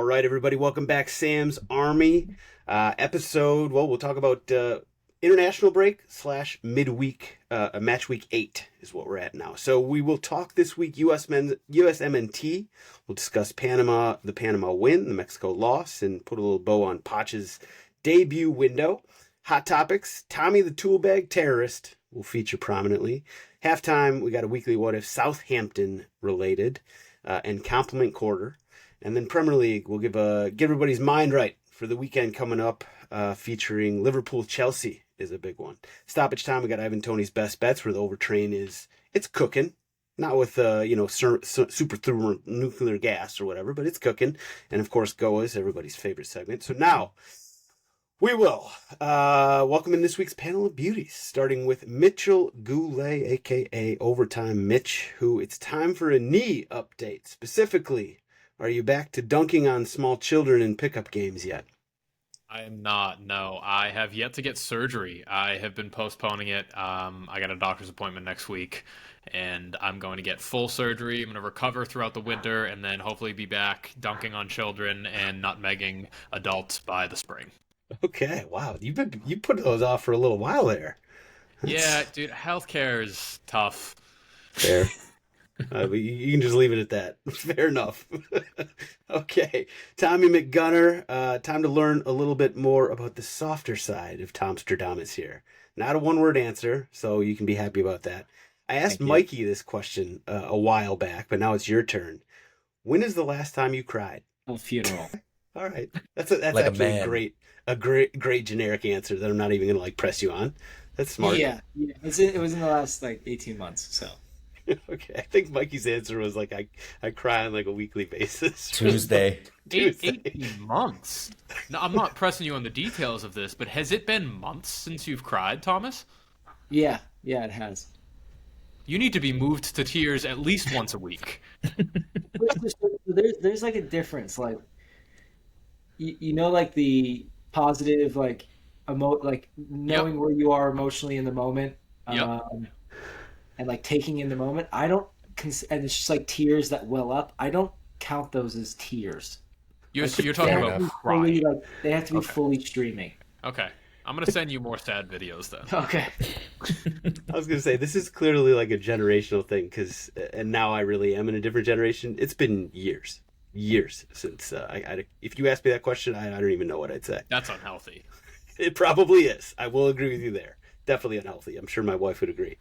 right, everybody, welcome back. Sam's Army episode. Well, we'll talk about international break / midweek. Match week 8 is what we're at now. So we will talk this week USMNT. We'll discuss Panama, the Panama win, the Mexico loss, and put a little bow on Poch's debut window. Hot topics: Tommy the Toolbag Terrorist will feature prominently. Halftime, we got a weekly what if Southampton related, and compliment quarter. And then Premier League, we'll get everybody's mind right for the weekend coming up, featuring Liverpool Chelsea is a big one. Stoppage time, we got Ivan Toney's best bets, where the overtrain it's cooking. Not with super thermonuclear gas or whatever, but it's cooking. And of course, GOAWs, everybody's favorite segment. So now we will welcome in this week's panel of beauties, starting with Mitchell Goulet, aka Overtime Mitch, who it's time for a knee update. Specifically, are you back to dunking on small children in pickup games yet? I am not. No, I have yet to get surgery. I have been postponing it. I got a doctor's appointment next week, and I'm going to get full surgery. I'm going to recover throughout the winter, and then hopefully be back dunking on children and nutmegging adults by the spring. Okay, wow, you put those off for a little while there. Yeah, dude, healthcare is tough. Fair. You can just leave it at that. Fair enough. Okay, Tommy McGunner, time to learn a little bit more about the softer side of Tomsterdam is here. Not a one-word answer, so you can be happy about that. I asked Mikey this question a while back, but now it's your turn. When is the last time you cried? A funeral. All right, that's like actually a great generic answer that I'm not even gonna press you on. That's smart. Yeah. It was in the last 18 months. So. Okay, I think Mikey's answer was I cry on a weekly basis. Tuesday. 18 months. No, I'm not pressing you on the details of this, but has it been months since you've cried, Thomas? Yeah, it has. You need to be moved to tears at least once a week. There's a difference, the positive, knowing where you are emotionally in the moment. Yep. And taking in the moment, and it's just tears that well up. I don't count those as tears. You're talking about crying. They have to be fully streaming. Okay, I'm gonna send you more sad videos then. Okay. I was gonna say this is clearly a generational thing and now I really am in a different generation. It's been years since if you asked me that question, I don't even know what I'd say. That's unhealthy. It probably is. I will agree with you there. Definitely unhealthy. I'm sure my wife would agree.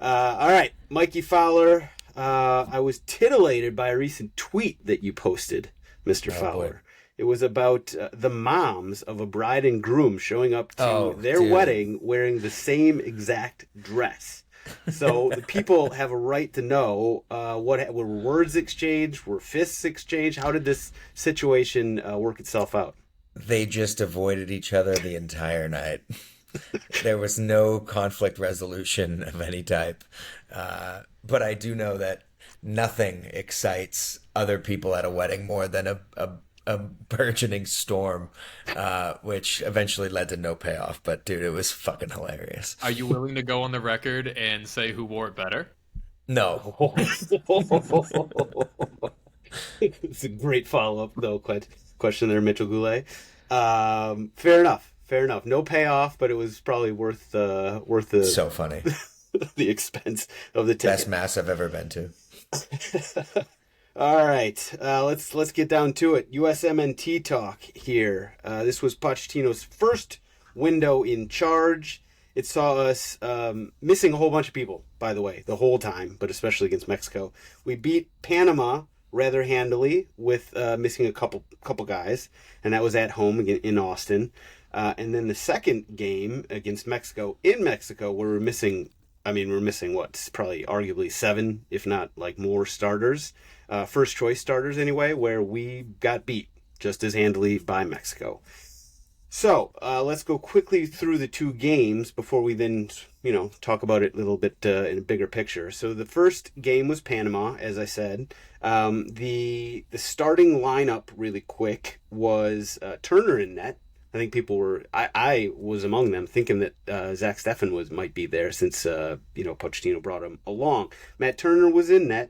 All right, Mikey Fowler. I was titillated by a recent tweet that you posted, Mr. Fowler. Boy. It was about the moms of a bride and groom showing up to their wedding wearing the same exact dress. So the people have a right to know what were words exchanged, were fists exchanged. How did this situation work itself out? They just avoided each other the entire night. There was no conflict resolution of any type. But I do know that nothing excites other people at a wedding more than a burgeoning storm, which eventually led to no payoff. But, dude, it was fucking hilarious. Are you willing to go on the record and say who wore it better? No. It's a great follow-up, though, question there, Mitchell Goulet. Fair enough. No payoff, but it was probably worth the so funny. The expense of the ticket. Best mass I've ever been to. All right, let's get down to it. USMNT talk here. This was Pochettino's first window in charge. It saw us missing a whole bunch of people, by the way, the whole time, but especially against Mexico. We beat Panama rather handily with missing a couple guys, and that was at home in Austin. And then the second game against Mexico in Mexico, we're missing what? Probably arguably 7, if not more starters, first choice starters anyway, where we got beat just as handily by Mexico. So let's go quickly through the two games before we then, talk about it a little bit in a bigger picture. So the first game was Panama, as I said. The starting lineup really quick was Turner in net. I think people were, I was among them, thinking that Zach Steffen might be there since, Pochettino brought him along. Matt Turner was in net.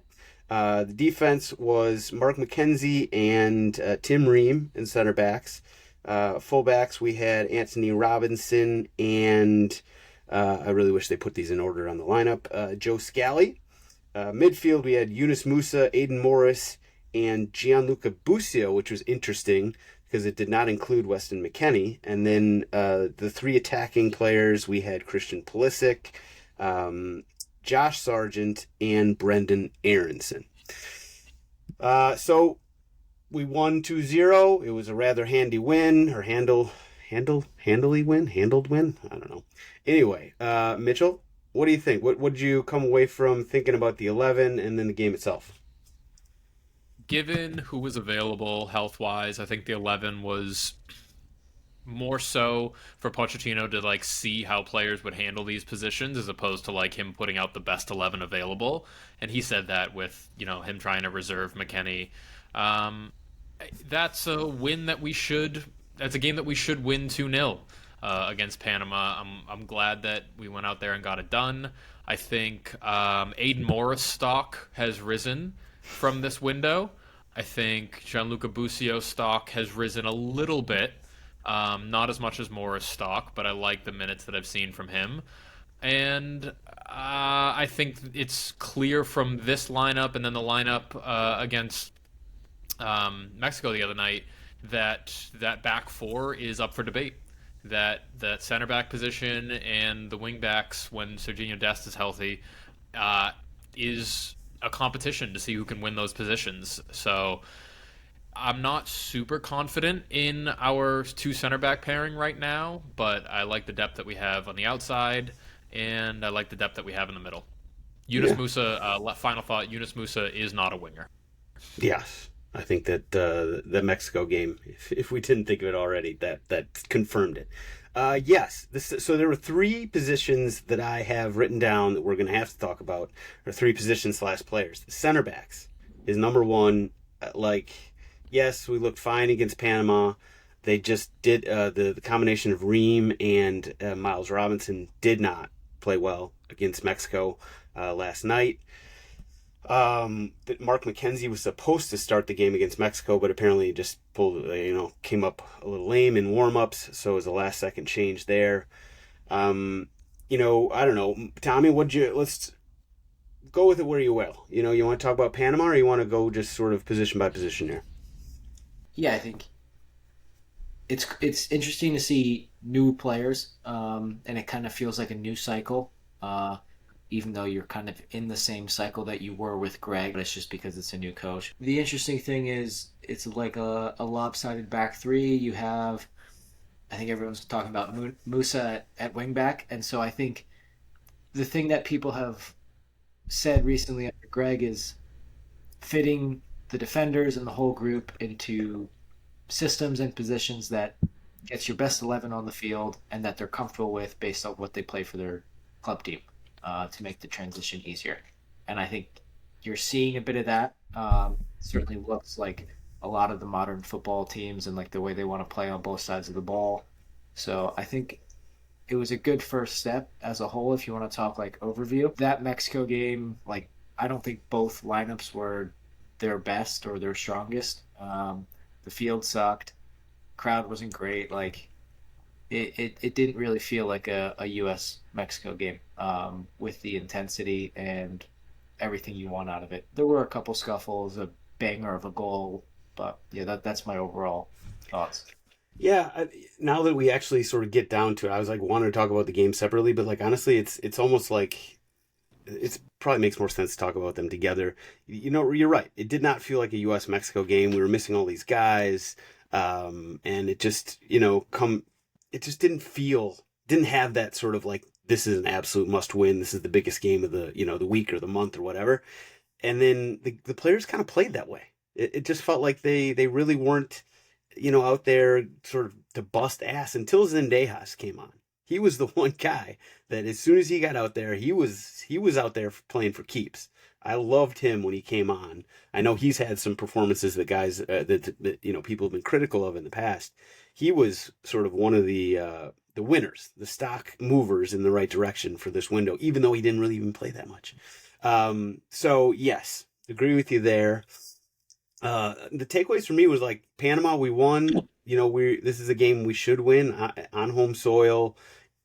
The defense was Mark McKenzie and Tim Ream in center backs. Fullbacks, we had Anthony Robinson and I really wish they put these in order on the lineup. Joe Scally. Midfield, we had Yunus Musa, Aidan Morris, and Gianluca Busio, which was interesting because it did not include Weston McKennie. And then the three attacking players, we had Christian Pulisic, Josh Sargent, and Brenden Aaronson. So we won 2-0. It was a rather handy win, or handled win? I don't know. Anyway, Mitchell, what do you think? What did you come away from thinking about the 11 and then the game itself? Given who was available health-wise, I think the 11 was more so for Pochettino to like see how players would handle these positions as opposed to like him putting out the best 11 available. And he said that with, him trying to reserve McKennie. That's a win that that's a game that we should win 2-0 against Panama. I'm glad that we went out there and got it done. I think Aidan Morris' stock has risen from this window. I think Gianluca Busio's stock has risen a little bit. Not as much as Morris' stock, but I like the minutes that I've seen from him. And I think it's clear from this lineup and then the lineup against Mexico the other night that back four is up for debate. That center back position and the wing backs, when Serginho Dest is healthy, is a competition to see who can win those positions. So I'm not super confident in our two center back pairing right now, but I like the depth that we have on the outside, and I like the depth that we have in the middle. Yunus Musa, final thought, Yunus Musa is not a winger. Yes. I think that the Mexico game, if we didn't think of it already, that confirmed it. Yes. So there were three positions that I have written down that we're going to have to talk about, or three positions / players. The center backs is number one. Yes, we looked fine against Panama. They just did the combination of Ream and Miles Robinson did not play well against Mexico last night. That Mark McKenzie was supposed to start the game against Mexico, but apparently just came up a little lame in warm-ups, so it was a last-second change there. I don't know, Tommy, let's go with it where you will. You want to talk about Panama, or you want to go just sort of position by position here? Yeah, I think it's interesting to see new players, and it kind of feels like a new cycle. Even though you're kind of in the same cycle that you were with Gregg, but it's just because it's a new coach. The interesting thing is it's like a lopsided back three. You have, I think everyone's talking about Musa at wingback, and so I think the thing that people have said recently under Gregg is fitting the defenders and the whole group into systems and positions that gets your best 11 on the field and that they're comfortable with based on what they play for their club team. To make the transition easier. And I think you're seeing a bit of that. Certainly looks like a lot of the modern football teams and like the way they want to play on both sides of the ball. So I think it was a good first step as a whole if you want to talk like overview. That Mexico game, I don't think both lineups were their best or their strongest. The field sucked. Crowd wasn't great. It didn't really feel like a US-Mexico game with the intensity and everything you want out of it. There were a couple scuffles, a banger of a goal, but yeah, that's my overall thoughts. Yeah, now that we actually sort of get down to it, I was wanting to talk about the game separately, but honestly, it's almost like it probably makes more sense to talk about them together. You're right. It did not feel like a US-Mexico game. We were missing all these guys, and it just it just didn't have that sort of this is an absolute must win. This is the biggest game of the week or the month or whatever. And then the players kind of played that way. It just felt like they really weren't, out there sort of to bust ass until Zendejas came on. He was the one guy that as soon as he got out there, he was out there playing for keeps. I loved him when he came on. I know he's had some performances that guys that people have been critical of in the past. He was sort of one of the winners, the stock movers in the right direction for this window, even though he didn't really even play that much. So yes, Agree with you there. The takeaways for me was like Panama, we won. This is a game we should win on home soil,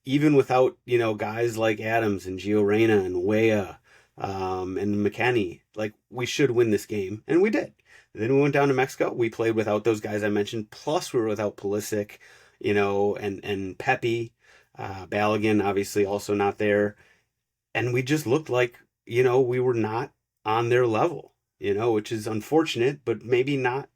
even without guys like Adams and Gio Reyna and Weah, and McKennie. Like we should win this game, and we did. Then we went down to Mexico. We played without those guys I mentioned. Plus we were without Pulisic, and Pepe, Balogun obviously also not there, and we just looked like we were not on their level. Which is unfortunate, but maybe not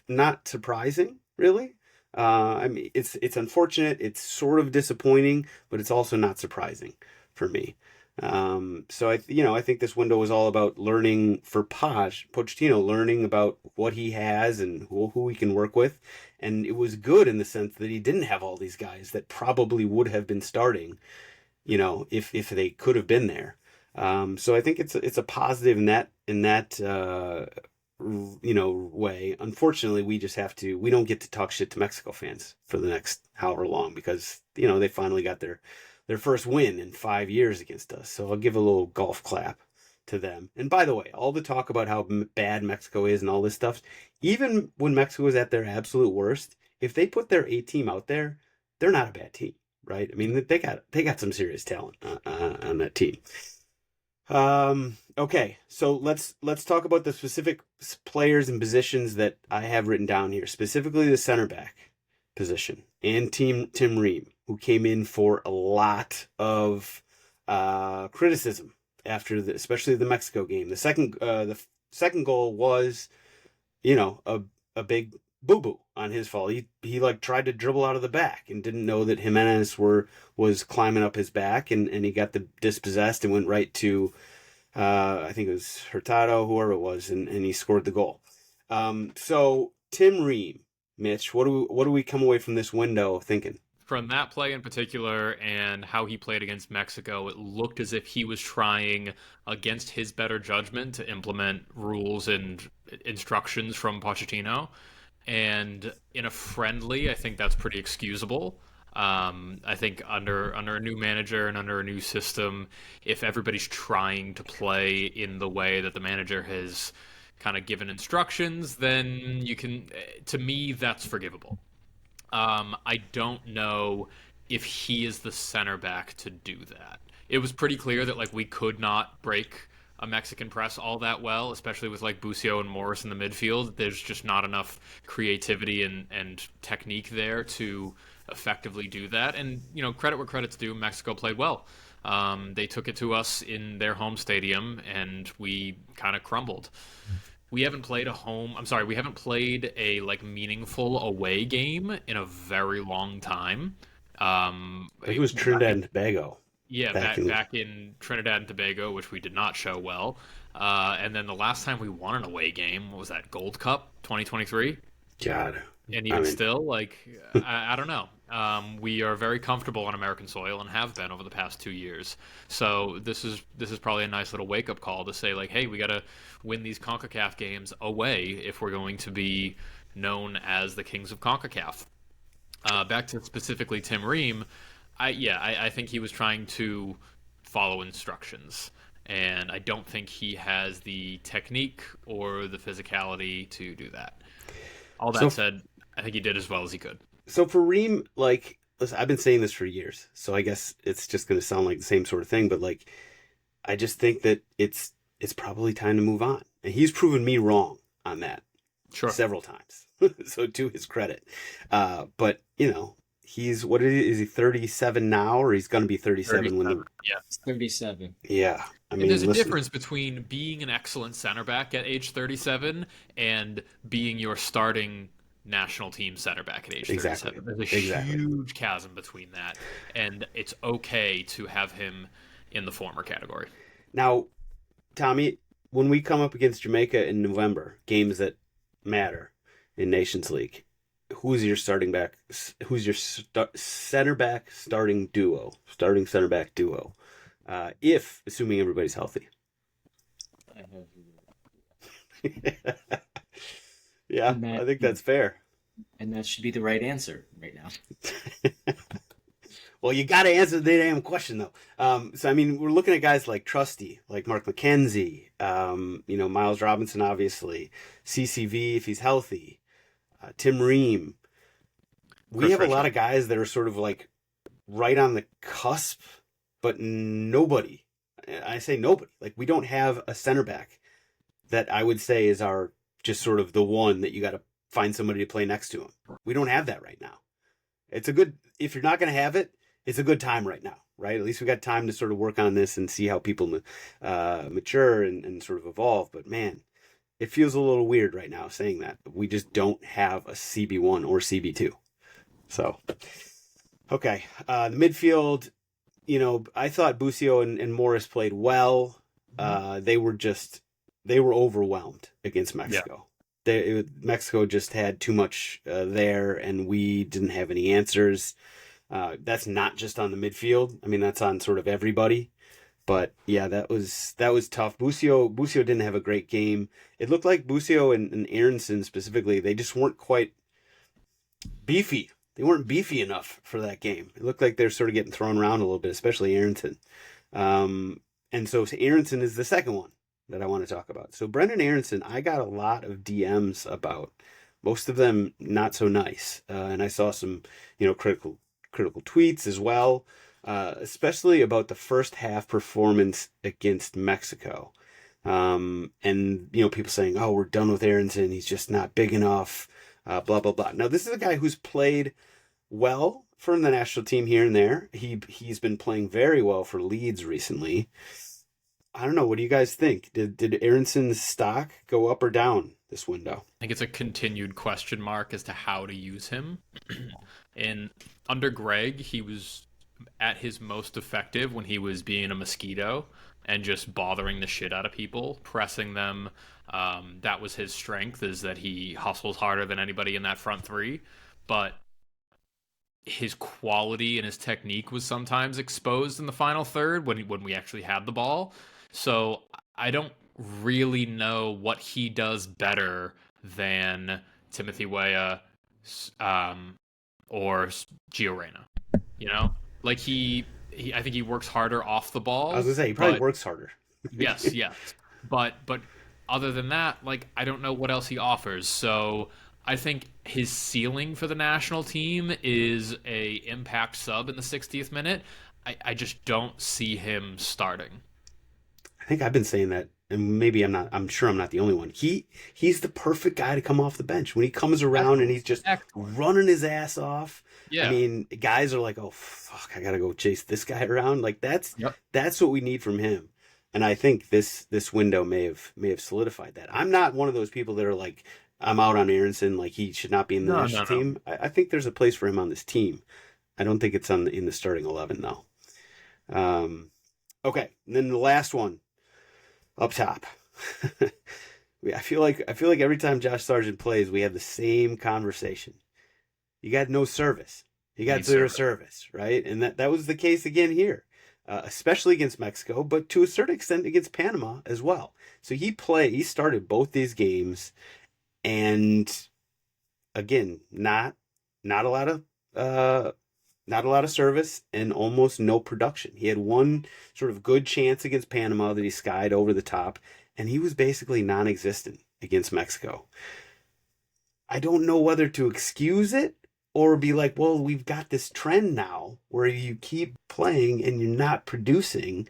not surprising, really. I mean, it's unfortunate. It's sort of disappointing, but it's also not surprising for me. So I think this window was all about learning for Pochettino, learning about what he has and who he can work with, and it was good in the sense that he didn't have all these guys that probably would have been starting, if they could have been there. So I think it's a positive in that way. Unfortunately, we don't get to talk shit to Mexico fans for the next however long because they finally got their first win in 5 years against us. So I'll give a little golf clap to them. And by the way, all the talk about how bad Mexico is and all this stuff, even when Mexico is at their absolute worst, if they put their A team out there, they're not a bad team, right? I mean, they got some serious talent on that team. Okay, so let's talk about the specific players and positions that I have written down here, specifically the center back position and Tim Ream, who came in for a lot of criticism after especially the Mexico game. The second goal was, a big boo-boo on his fault. He like tried to dribble out of the back and didn't know that Jimenez was climbing up his back, and he got the dispossessed and went right to I think it was Hurtado, whoever it was, and he scored the goal. So Tim Ream, Mitch, what do we come away from this window thinking? From that play in particular and how he played against Mexico, it looked as if he was trying against his better judgment to implement rules and instructions from Pochettino. And in a friendly, I think that's pretty excusable. I think under a new manager and under a new system, if everybody's trying to play in the way that the manager has kind of given instructions, then you can, to me, that's forgivable. I don't know if he is the center back to do that. It was pretty clear that like we could not break a Mexican press all that well, especially with like Bucio and Morris in the midfield. There's just not enough creativity and technique there to effectively do that. And credit where credit's due, Mexico played well. They took it to us in their home stadium, and we kind of crumbled. We haven't played we haven't played a like meaningful away game in a very long time. I think it was Trinidad and Tobago. Yeah, back in Trinidad and Tobago, which we did not show well. And then the last time we won an away game, what was that, Gold Cup 2023? God. And even still, like, I don't know. We are very comfortable on American soil and have been over the past 2 years. So this is probably a nice little wake-up call to say, like, hey, we got to win these CONCACAF games away if we're going to be known as the kings of CONCACAF. Back to specifically Tim Ream, I think he was trying to follow instructions. And I don't think he has the technique or the physicality to do that. All that said, I think he did as well as he could. So for Ream, like, listen, I've been saying this for years, so I guess it's just going to sound like the same sort of thing, but like, I just think that it's probably time to move on. And he's proven me wrong on that several times. So to his credit. But, he's, is he 37 now, or he's going to be 37 when the... Yeah, 37. Yeah. I mean, there's a difference between being an excellent center back at age 37 and being your starting national team center back at age 37. There's a huge chasm between that, and it's okay to have him in the former category. Now, Tommy, when we come up against Jamaica in November, games that matter in Nations League, who's your starting back? Who's your center back starting center back duo? If assuming everybody's healthy. Yeah, I think that's fair. And that should be the right answer right now. Well, you got to answer the damn question, though. So, I mean, we're looking at guys like Trusty, like Mark McKenzie, Miles Robinson, obviously, CCV if he's healthy, Tim Ream. We have a lot of guys that are sort of like right on the cusp, but nobody. I say nobody. Like, we don't have a center back that I would say is our just sort of the one that you got to find somebody to play next to him. We don't have that right now. It's a good, if you're not going to have it, it's a good time right now, right? At least we got time to sort of work on this and see how people mature and sort of evolve. But man, it feels a little weird right now saying that. We just don't have a CB1 or CB2. So, okay. The midfield, I thought Busio and Morris played well. They were overwhelmed against Mexico. Mexico just had too much there, and we didn't have any answers. That's not just on the midfield. I mean, that's on sort of everybody. But yeah, that was tough. Busio didn't have a great game. It looked like Busio and Aaronson specifically, they just weren't quite beefy. They weren't beefy enough for that game. It looked like they're sort of getting thrown around a little bit, especially Aaronson. And so Aaronson is the second one that I want to talk about. So Brenden Aaronson, I got a lot of DMs about, most of them not so nice. And I saw some, critical tweets as well, especially about the first half performance against Mexico. And, people saying, oh, we're done with Aaronson. He's just not big enough, blah, blah, blah. Now, this is a guy who's played well for the national team here and there. He's been playing very well for Leeds recently. I don't know. What do you guys think? Did Aaronson's stock go up or down this window? I think it's a continued question mark as to how to use him. And under Gregg, he was at his most effective when he was being a mosquito and just bothering the shit out of people, pressing them. That was his strength, is that he hustles harder than anybody in that front three. But his quality and his technique was sometimes exposed in the final third when we actually had the ball. So I don't really know what he does better than Timothy Weah or Gio Reyna. Like I think he works harder off the ball. I was gonna say he probably works harder. yes. But other than that, like, I don't know what else he offers. So I think his ceiling for the national team is a impact sub in the 60th minute. I just don't see him starting. I think I've been saying that, and maybe I'm sure I'm not the only one. He's the perfect guy to come off the bench when he comes around and he's just running his ass off. Yeah. I mean, guys are like, oh fuck, I gotta go chase this guy around. Like that's what we need from him. And I think this window may have solidified that. I'm not one of those people that are like, I'm out on Aaronson, like he should not be in the national team. I think there's a place for him on this team. I don't think it's in the starting 11 though. Okay, and then the last one. Up top. I feel like every time Josh Sargent plays, we have the same conversation. You got no service. You got zero service, right? And that was the case again here, especially against Mexico, but to a certain extent against Panama as well. So he started both these games, and again, not a lot of service and almost no production. He had one sort of good chance against Panama that he skied over the top, and he was basically non-existent against Mexico. I don't know whether to excuse it or be like, well, we've got this trend now where you keep playing and you're not producing.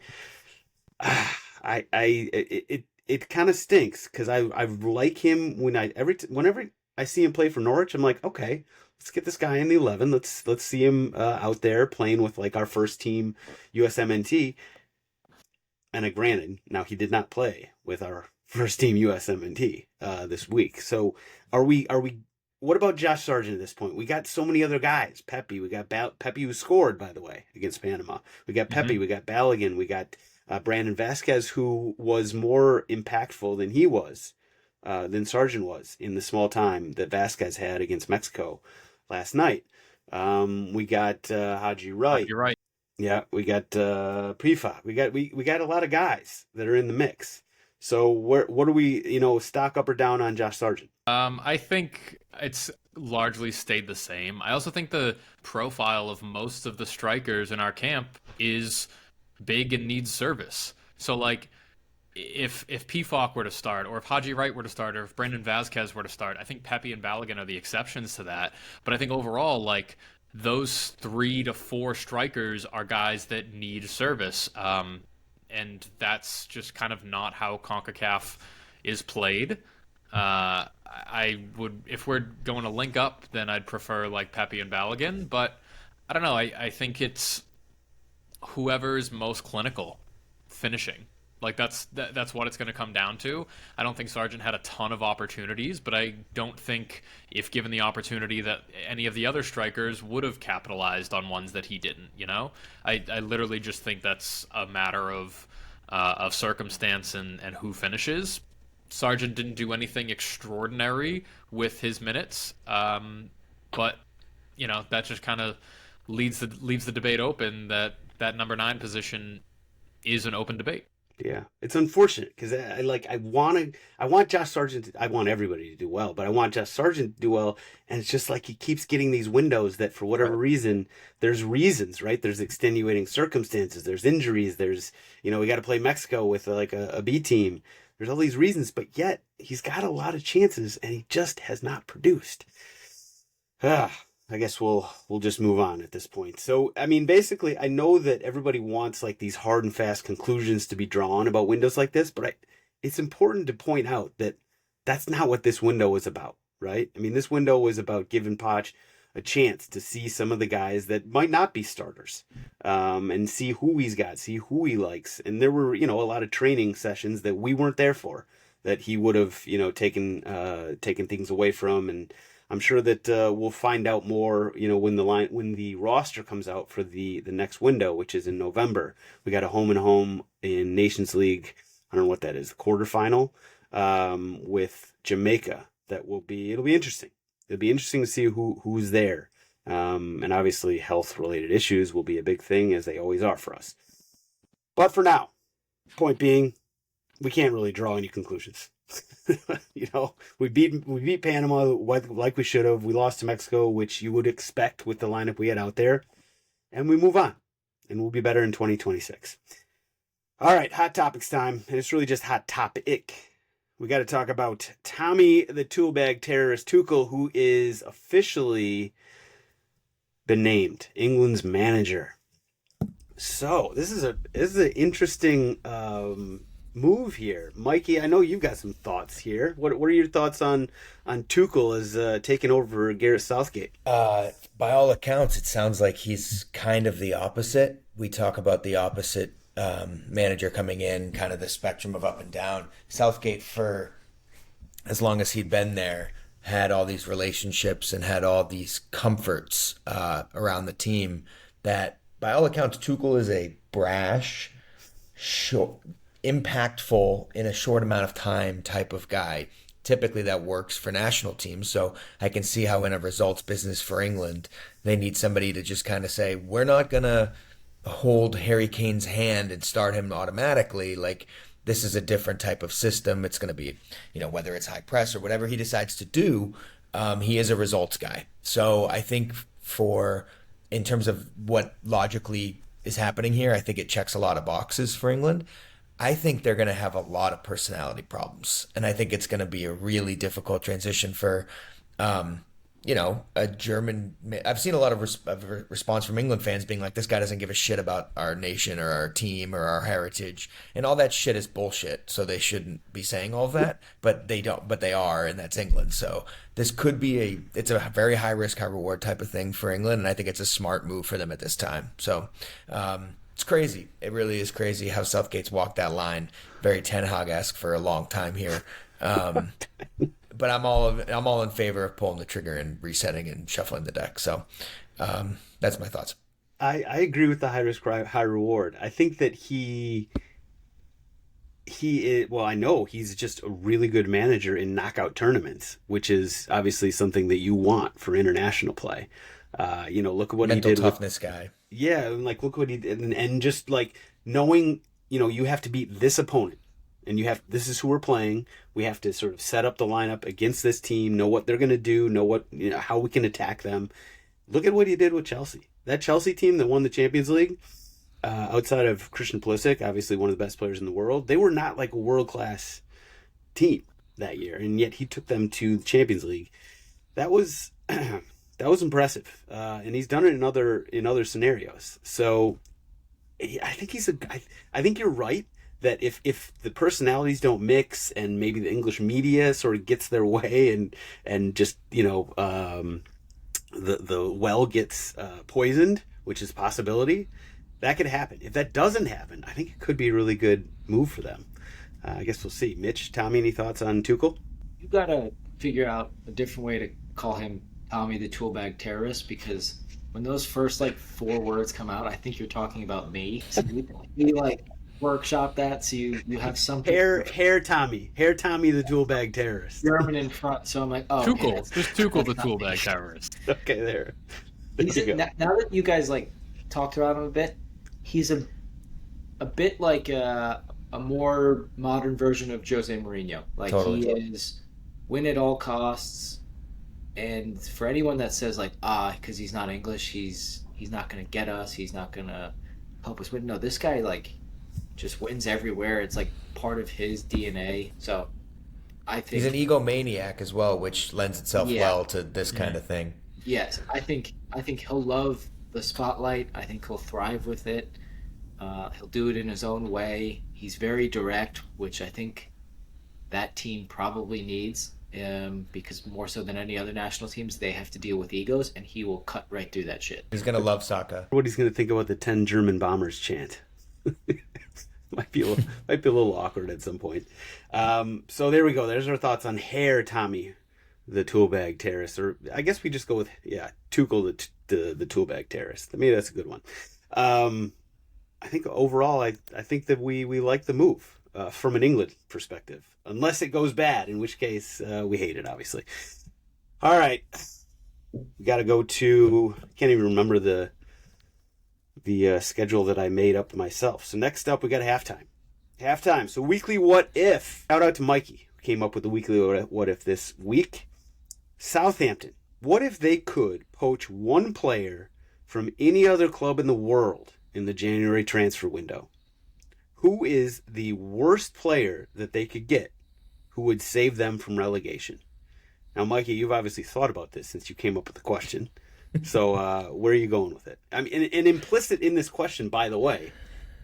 It kind of stinks because I like him whenever I see him play for Norwich. I'm like, okay, let's get this guy in the 11. Let's see him out there playing with like our first team USMNT. And granted, now he did not play with our first team USMNT this week. So are we? What about Josh Sargent at this point? We got so many other guys. Pepe, we got Pepe, who scored, by the way, against Panama. We got Pepe, we got Balogun, we got Brandon Vasquez, who was more impactful than Sargent was in the small time that Vasquez had against Mexico last night. We got Haji Wright. You're right. Yeah, we got Prifa. We got a lot of guys that are in the mix. So what do we, stock up or down on Josh Sargent? I think it's largely stayed the same. I also think the profile of most of the strikers in our camp is big and needs service. So like if Pfok were to start, or if Haji Wright were to start, or if Brendan Vazquez were to start, I think Pepe and Balogun are the exceptions to that. But I think overall, like those 3 to 4 strikers are guys that need service, and that's just kind of not how CONCACAF is played. I would, if we're going to link up, then I'd prefer like Pepe and Balogun. But I don't know. I think it's whoever's most clinical finishing. Like that's what it's going to come down to. I don't think Sargent had a ton of opportunities, but I don't think if given the opportunity that any of the other strikers would have capitalized on ones that he didn't. I literally just think that's a matter of circumstance and who finishes. Sargent didn't do anything extraordinary with his minutes, but that just kind of leaves the debate open that number 9 position is an open debate. Yeah, it's unfortunate because I want Josh Sargent. I want everybody to do well, but I want Josh Sargent to do well, and it's just like he keeps getting these windows that for whatever reason, there's reasons, right? There's extenuating circumstances, there's injuries, there's we got to play Mexico with like a B team. There's all these reasons, but yet he's got a lot of chances, and he just has not produced. I guess we'll just move on at this point. So, I mean, basically, I know that everybody wants like these hard and fast conclusions to be drawn about windows like this, but it's important to point out that that's not what this window was about, right? I mean, this window was about giving Poch a chance to see some of the guys that might not be starters, and see who he's got, see who he likes. And there were, a lot of training sessions that we weren't there for, that he would have, taken things away from. And I'm sure that we'll find out more, when the roster comes out for the next window, which is in November. We got a home and home in Nations League. I don't know what that is, the quarterfinal, with Jamaica. It'll be interesting. It'll be interesting to see who's there. And obviously health related issues will be a big thing, as they always are for us. But for now, point being, we can't really draw any conclusions. We beat Panama like we should have. We lost to Mexico, which you would expect with the lineup we had out there, and we move on, and we'll be better in 2026. All right, hot topics time, and it's really just hot topic. We got to talk about Tommy the Toolbag Terrorist, Tuchel, who is officially been named England's manager. So this is an interesting move here, Mikey. I know you've got some thoughts here. What are your thoughts on Tuchel as taking over Gareth Southgate? By all accounts, it sounds like he's kind of the opposite. We talk about the opposite manager coming in, kind of the spectrum of up and down. Southgate, for as long as he'd been there, had all these relationships and had all these comforts around the team that, by all accounts, Tuchel is a brash, impactful in a short amount of time type of guy. Typically that works for national teams, so I can see how in a results business for England, they need somebody to just kind of say, we're not going to hold Harry Kane's hand and start him automatically. Like, this is a different type of system. It's going to be, whether it's high press or whatever he decides to do, he is a results guy. So I think in terms of what logically is happening here, I think it checks a lot of boxes for England. I think they're going to have a lot of personality problems, and I think it's going to be a really difficult transition for, a German. I've seen a lot of response from England fans being like, this guy doesn't give a shit about our nation or our team or our heritage, and all that shit is bullshit. So they shouldn't be saying all of that, but they don't. But they are, and that's England. So this could be it's a very high risk, high reward type of thing for England, and I think it's a smart move for them at this time. So. It's crazy. It really is crazy how Southgate's walked that line. Very Ten Hag-esque for a long time here. But I'm all in favor of pulling the trigger and resetting and shuffling the deck. So that's my thoughts. I agree with the high risk, high reward. I think that he is, well, I know he's just a really good manager in knockout tournaments, which is obviously something that you want for international play. Look at what Mental he did. Toughness guy. Yeah, like look what he did, and just like knowing, you have to beat this opponent, and this is who we're playing. We have to sort of set up the lineup against this team, know what they're going to do, know how we can attack them. Look at what he did with Chelsea. That Chelsea team that won the Champions League, outside of Christian Pulisic, obviously one of the best players in the world, they were not like a world-class team that year, and yet he took them to the Champions League. That was impressive, and he's done it in other scenarios. So I think I think you're right that if the personalities don't mix and maybe the English media sort of gets their way and just the well gets poisoned, which is a possibility, that could happen. If that doesn't happen, I think it could be a really good move for them. I guess we'll see. Mitch, Tommy, any thoughts on Tuchel? You got to figure out a different way to call him Tommy the Toolbag Terrorist, because when those first 4 words come out, I think you're talking about me. So you workshop that so you have something. Hair Tommy the Toolbag Terrorist. German in front, so I'm like, oh, Tuchel, okay, just Tuchel the Toolbag Terrorist. Okay, there. Now that you guys talked about him a bit, he's a bit like a more modern version of Jose Mourinho. Totally. He is win at all costs, and for anyone that says because he's not English, he's not going to get us, he's not going to help us win. No, this guy just wins everywhere. It's part of his DNA. So I think he's an egomaniac as well, which lends itself well to this kind of thing. Yes, I think he'll love the spotlight. I think he'll thrive with it. He'll do it in his own way. He's very direct, which I think that team probably needs, because more so than any other national teams, they have to deal with egos, and he will cut right through that shit. He's gonna love Saka. What he's gonna think about the 10 German bombers chant. might be a little awkward at some point. So there we go. There's our thoughts on Hair Tommy, the Toolbag Terrorist, or I guess we just go with Tuchel the Toolbag Terrorist. I mean, that's a good one. I think overall, I think that we like the move from an England perspective, unless it goes bad, in which case we hate it, obviously. All right, we got to go to. Can't even remember the schedule that I made up myself. So next up, we got halftime. So weekly what if. Shout out to Mikey, who came up with the weekly what if this week. Southampton. What if they could poach one player from any other club in the world in the January transfer window? Who is the worst player that they could get who would save them from relegation? Now, Mikey, you've obviously thought about this since you came up with the question. So where are you going with it? I mean, and implicit in this question, by the way,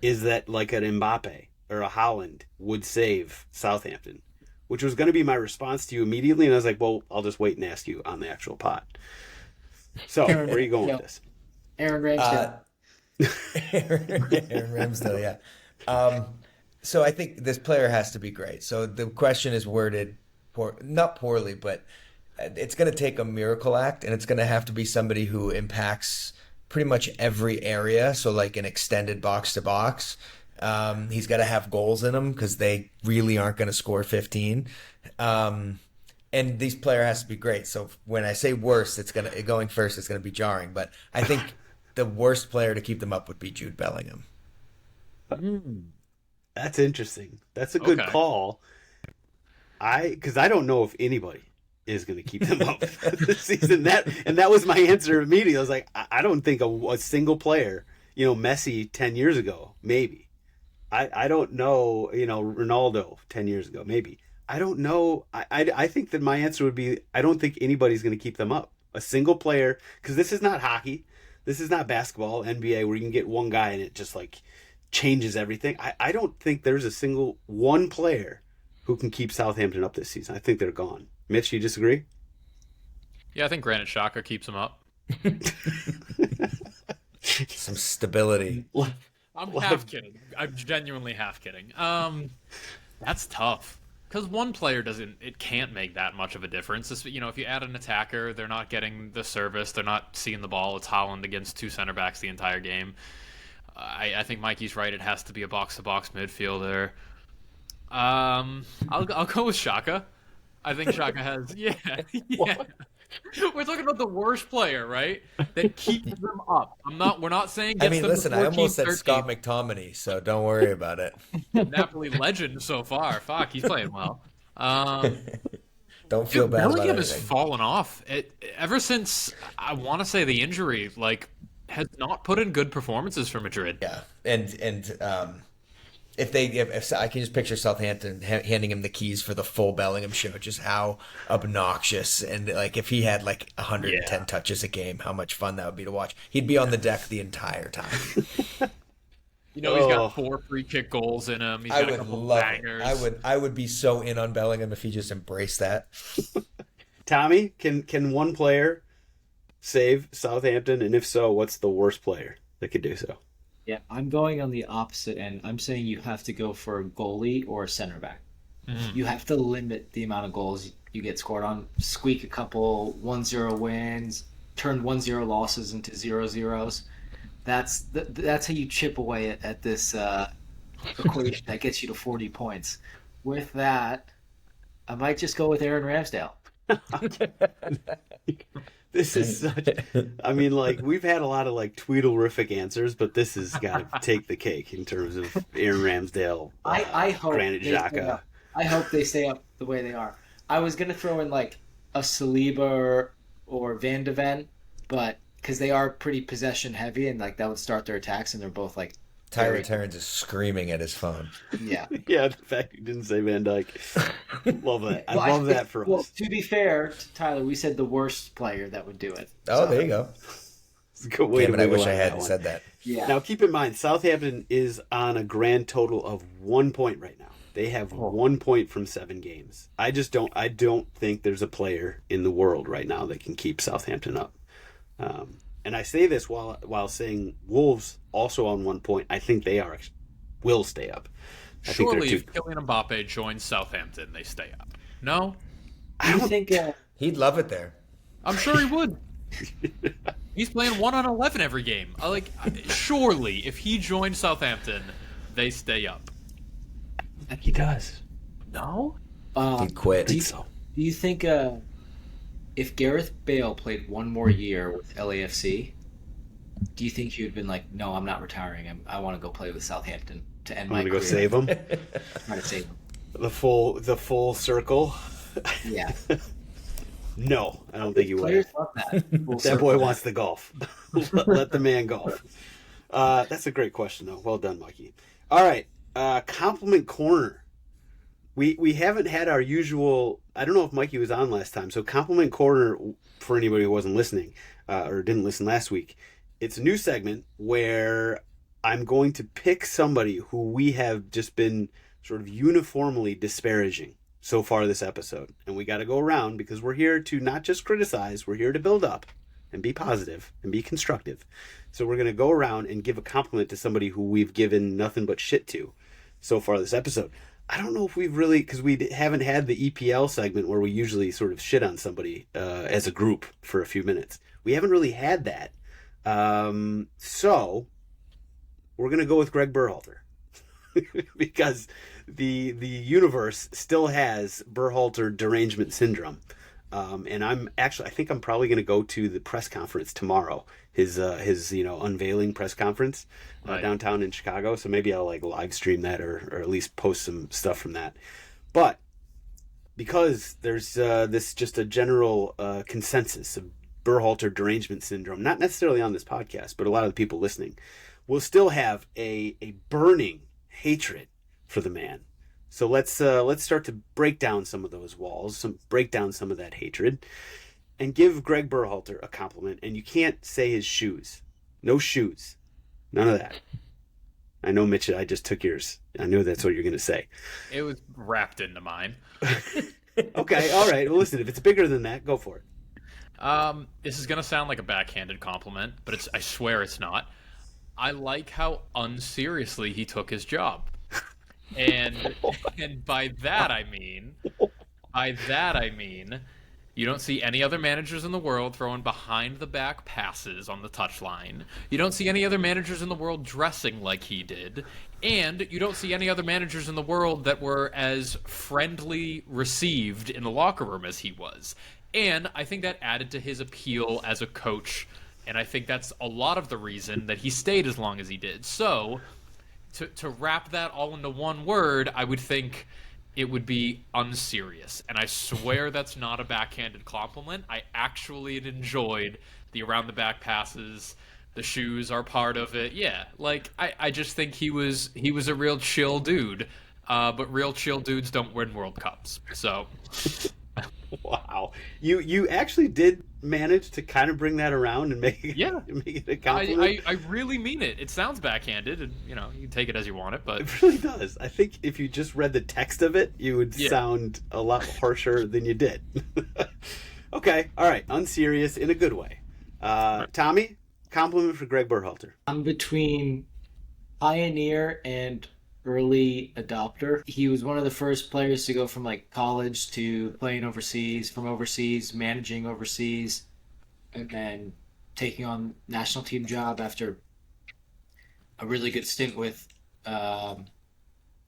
is that an Mbappe or a Haaland would save Southampton, which was going to be my response to you immediately. And I was like, well, I'll just wait and ask you on the actual pod. So where are you going with this? Aaron Ramsdale. Aaron Ramsdale, yeah. So I think this player has to be great. So the question is worded not poorly, but it's going to take a miracle act, and it's going to have to be somebody who impacts pretty much every area. So an extended box to box. He's got to have goals in him because they really aren't going to score 15. And this player has to be great. So when I say worst, it's going first. It's going to be jarring, but I think the worst player to keep them up would be Jude Bellingham. That's interesting. That's a good call. Because I don't know if anybody is going to keep them up this season. That was my answer immediately. I was like, I don't think a single player, Messi 10 years ago, maybe. I don't know, Ronaldo 10 years ago, maybe. I don't know. I think that my answer would be, I don't think anybody's going to keep them up. A single player, because this is not hockey. This is not basketball, NBA, where you can get one guy and it just changes everything. I don't think there's a single one player who can keep Southampton up this season. I think they're gone. Mitch, you disagree? Yeah, I think Granit Xhaka keeps him up. Some stability. I'm half kidding. I'm genuinely half kidding. That's tough. Because one player can't make that much of a difference. If you add an attacker, they're not getting the service, they're not seeing the ball. It's Haaland against 2 center backs the entire game. I think Mikey's right. It has to be a box-to-box midfielder. I'll go with Xhaka. I think Xhaka has. Yeah. We're talking about the worst player, right? That keeps them up. We're not saying I gets mean, them listen, to I 14, almost said 13. Scott McTominay, so don't worry about it. Napoli legend so far. Fuck, he's playing well. Don't feel Dude, bad about Bellingham has anything. fallen off. Ever since, I want to say, the injury, like, has not put in good performances for Madrid. Yeah, and if I can just picture Southampton handing him the keys for the full Bellingham show, just how obnoxious, and like if he had like 110 touches a game, how much fun that would be to watch. He'd be on the deck the entire time. He's got 4 free kick goals in him. He's I got a would couple love bangers. it. I would be so in on Bellingham if he just embraced that. Tommy, can one player save Southampton? And if so, what's the worst player that could do so? Yeah, I'm going on the opposite end. I'm saying you have to go for a goalie or a center back. You have to limit the amount of goals you get scored on. Squeak a couple 1-0 wins, turn 1-0 losses into 0-0s. That's how you chip away at this equation that gets you to 40 points. With that, I might just go with Aaron Ramsdale. This is such. I mean, like we've had a lot of like Tweedlerific answers, but this has got to take the cake in terms of Aaron Ramsdale. I hope Granit they stay Xhaka. up. I hope they stay up the way they are. I was gonna throw in like a Saliba or Van de Ven, but because they are pretty possession heavy and like that would start their attacks, and they're both like Tyler very- Terrence is screaming at his phone. Yeah. Yeah, the fact you didn't say Van Dyke. Love that. I Well, love that for well, us. to be fair to Tyler, we said the worst player that would do it. Oh, So, there you go. It's a good way Damn to it, I wiggle wish I on that hadn't one. said that. Yeah. Now, keep in mind, Southampton is on a grand total of 1 point right now. They have 1 point from 7 games. I don't think there's a player in the world right now that can keep Southampton up. And I say this while saying Wolves also on 1 point. I think they will stay up. I think Surely, they're if Kylian Mbappe joins Southampton, they stay up. No? Do you think He'd love it there. I'm sure he would. He's playing 1 on 11 every game. Surely, if he joins Southampton, they stay up. he does. No? He'd quit. Do you think if Gareth Bale played one more year with LAFC, do you think he would have been like, no, I'm not retiring. I want to go play with Southampton to end I'm my gonna career. go save him. Try to save him. The full circle. Yeah. No, I don't think he would. Players love that. Full That circle. boy wants to golf. Let the man golf. That's a great question, though. Well done, Mikey. All right, compliment corner. We haven't had our usual. I don't know if Mikey was on last time. So compliment corner, for anybody who wasn't listening or didn't listen last week, it's a new segment where I'm going to pick somebody who we have just been sort of uniformly disparaging so far this episode. And we got to go around because we're here to not just criticize, we're here to build up and be positive and be constructive. So we're going to go around and give a compliment to somebody who we've given nothing but shit to so far this episode. I don't know if we've really, because we haven't had the EPL segment where we usually sort of shit on somebody as a group for a few minutes. We haven't really had that. So we're going to go with Gregg Berhalter because the universe still has Berhalter derangement syndrome. And I think I'm probably going to go to the press conference tomorrow, his unveiling press conference downtown in Chicago. So maybe I'll like live stream that or at least post some stuff from that. But because there's this just a general consensus of Berhalter derangement syndrome, not necessarily on this podcast, but a lot of the people listening will still have a burning hatred for the man. So let's start to break down some of those walls, break down some of that hatred, and give Gregg Berhalter a compliment. And you can't say his shoes. No shoes. None of that. I know, Mitch, I just took yours. I knew that's what you're going to say. It was wrapped into mine. Okay, all right. Well, listen, if it's bigger than that, go for it. This is gonna sound like a backhanded compliment, but I swear it's not. I like how unseriously he took his job. And by that I mean you don't see any other managers in the world throwing behind the back passes on the touchline. You don't see any other managers in the world dressing like he did. And you don't see any other managers in the world that were as friendly received in the locker room as he was. And I think that added to his appeal as a coach. And I think that's a lot of the reason that he stayed as long as he did. So, to wrap that all into one word, I would think it would be unserious. And I swear that's not a backhanded compliment. I actually enjoyed the around the back passes. The shoes are part of it. Yeah, like I just think he was a real chill dude. But real chill dudes don't win World Cups. So Wow, you actually did manage to kind of bring that around and make it a compliment. I really mean it. It sounds backhanded, and you can take it as you want it, but It really does. I think if you just read the text of it, you would sound a lot harsher than you did. Okay, all right, unserious in a good way. Tommy, compliment for Gregg Berhalter. I'm between pioneer and early adopter. He was one of the first players to go from like college to playing overseas, from overseas, managing overseas, and then taking on national team job after a really good stint with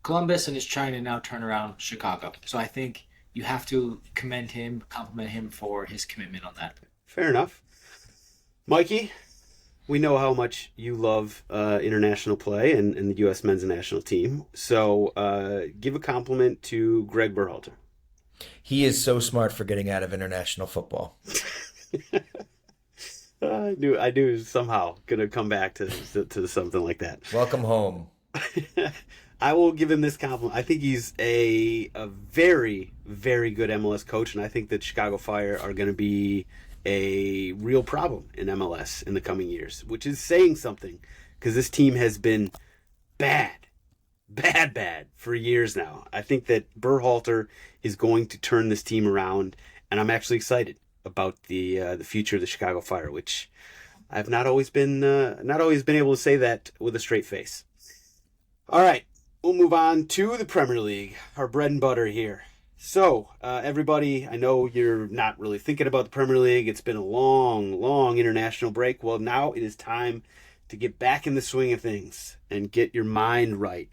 Columbus, and is trying to now turn around Chicago. So I think you have to compliment him for his commitment on that. Fair enough. Mikey, we know how much you love international play and the U.S. men's national team. So give a compliment to Gregg Berhalter. He is so smart for getting out of international football. I knew somehow gonna come back to something like that. Welcome home. I will give him this compliment. I think he's a very, very good MLS coach, and I think that Chicago Fire are going to be a real problem in MLS in the coming years, which is saying something because this team has been bad for years now. I think that Berhalter is going to turn this team around, and I'm actually excited about the future of the Chicago Fire, which I've not always been able to say that with a straight face. All right, we'll move on to the Premier League, our bread and butter here. So, everybody, I know you're not really thinking about the Premier League. It's been a long international break. Well, now it is time to get back in the swing of things and get your mind right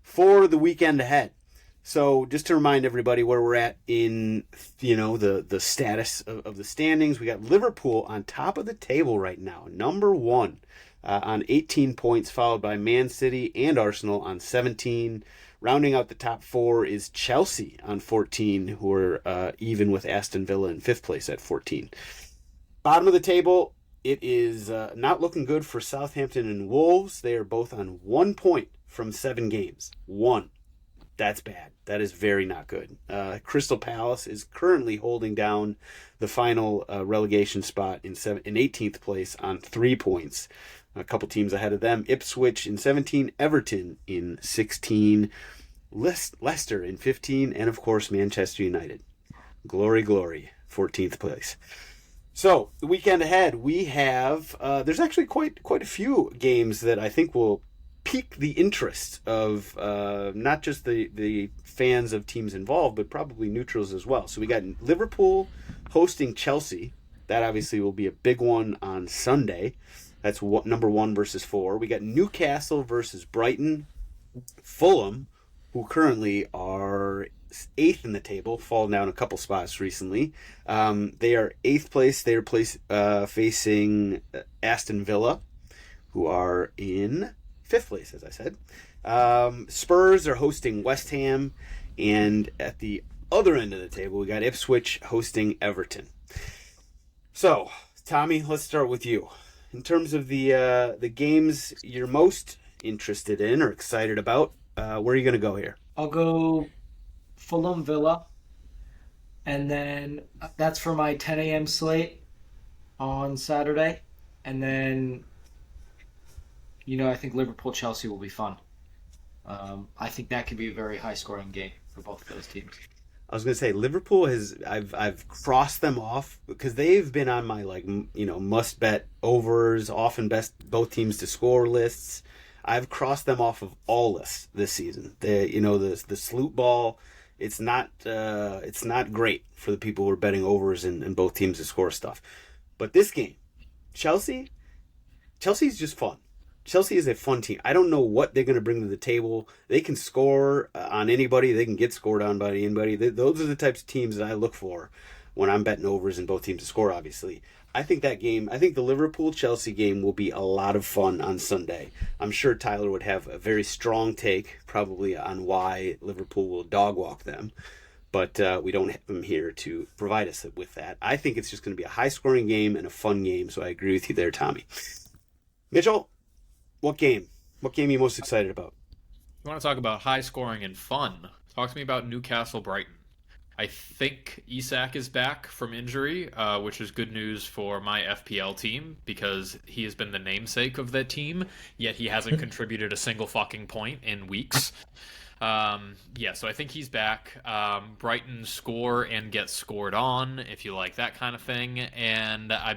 for the weekend ahead. So, just to remind everybody where we're at in, the status of the standings, we got Liverpool on top of the table right now, number one, on 18 points, followed by Man City and Arsenal on 17. Rounding out the top four is Chelsea on 14, who are even with Aston Villa in fifth place at 14. Bottom of the table, it is not looking good for Southampton and Wolves. They are both on 1 point from 7 games. 1. That's bad. That is very not good. Crystal Palace is currently holding down the final relegation spot in 18th place on 3 points. A couple teams ahead of them. Ipswich in 17, Everton in 16, Leicester in 15, and of course Manchester United. Glory, 14th place. So the weekend ahead, we have there's actually quite a few games that I think will pique the interest of not just the fans of teams involved, but probably neutrals as well. So we got Liverpool hosting Chelsea. That obviously will be a big one on Sunday. That's number 1 versus 4. We got Newcastle versus Brighton. Fulham, who currently are 8th in the table, fallen down a couple spots recently. They are 8th place. They are facing Aston Villa, who are in 5th place, as I said. Spurs are hosting West Ham. And at the other end of the table, we got Ipswich hosting Everton. So, Tommy, let's start with you. In terms of the games you're most interested in or excited about, where are you going to go here? I'll go Fulham Villa, and then that's for my 10 a.m. slate on Saturday. And then, I think Liverpool Chelsea will be fun. I think that could be a very high scoring game for both of those teams. I was going to say Liverpool I've crossed them off because they've been on my must bet overs, often best both teams to score lists. I've crossed them off of all lists this season. The sloot ball, it's not great for the people who are betting overs and both teams to score stuff. But this game, Chelsea's just fun. Chelsea is a fun team. I don't know what they're going to bring to the table. They can score on anybody. They can get scored on by anybody. Those are the types of teams that I look for when I'm betting overs in both teams to score, obviously. I think the Liverpool-Chelsea game will be a lot of fun on Sunday. I'm sure Tyler would have a very strong take, probably, on why Liverpool will dog walk them. But we don't have him here to provide us with that. I think it's just going to be a high-scoring game and a fun game, so I agree with you there, Tommy. Mitchell, what game? What game are you most excited about? You want to talk about high scoring and fun? Talk to me about Newcastle Brighton. I think Isak is back from injury, which is good news for my FPL team because he has been the namesake of that team, yet he hasn't contributed a single fucking point in weeks. So I think he's back. Brighton score and get scored on, if you like that kind of thing. And I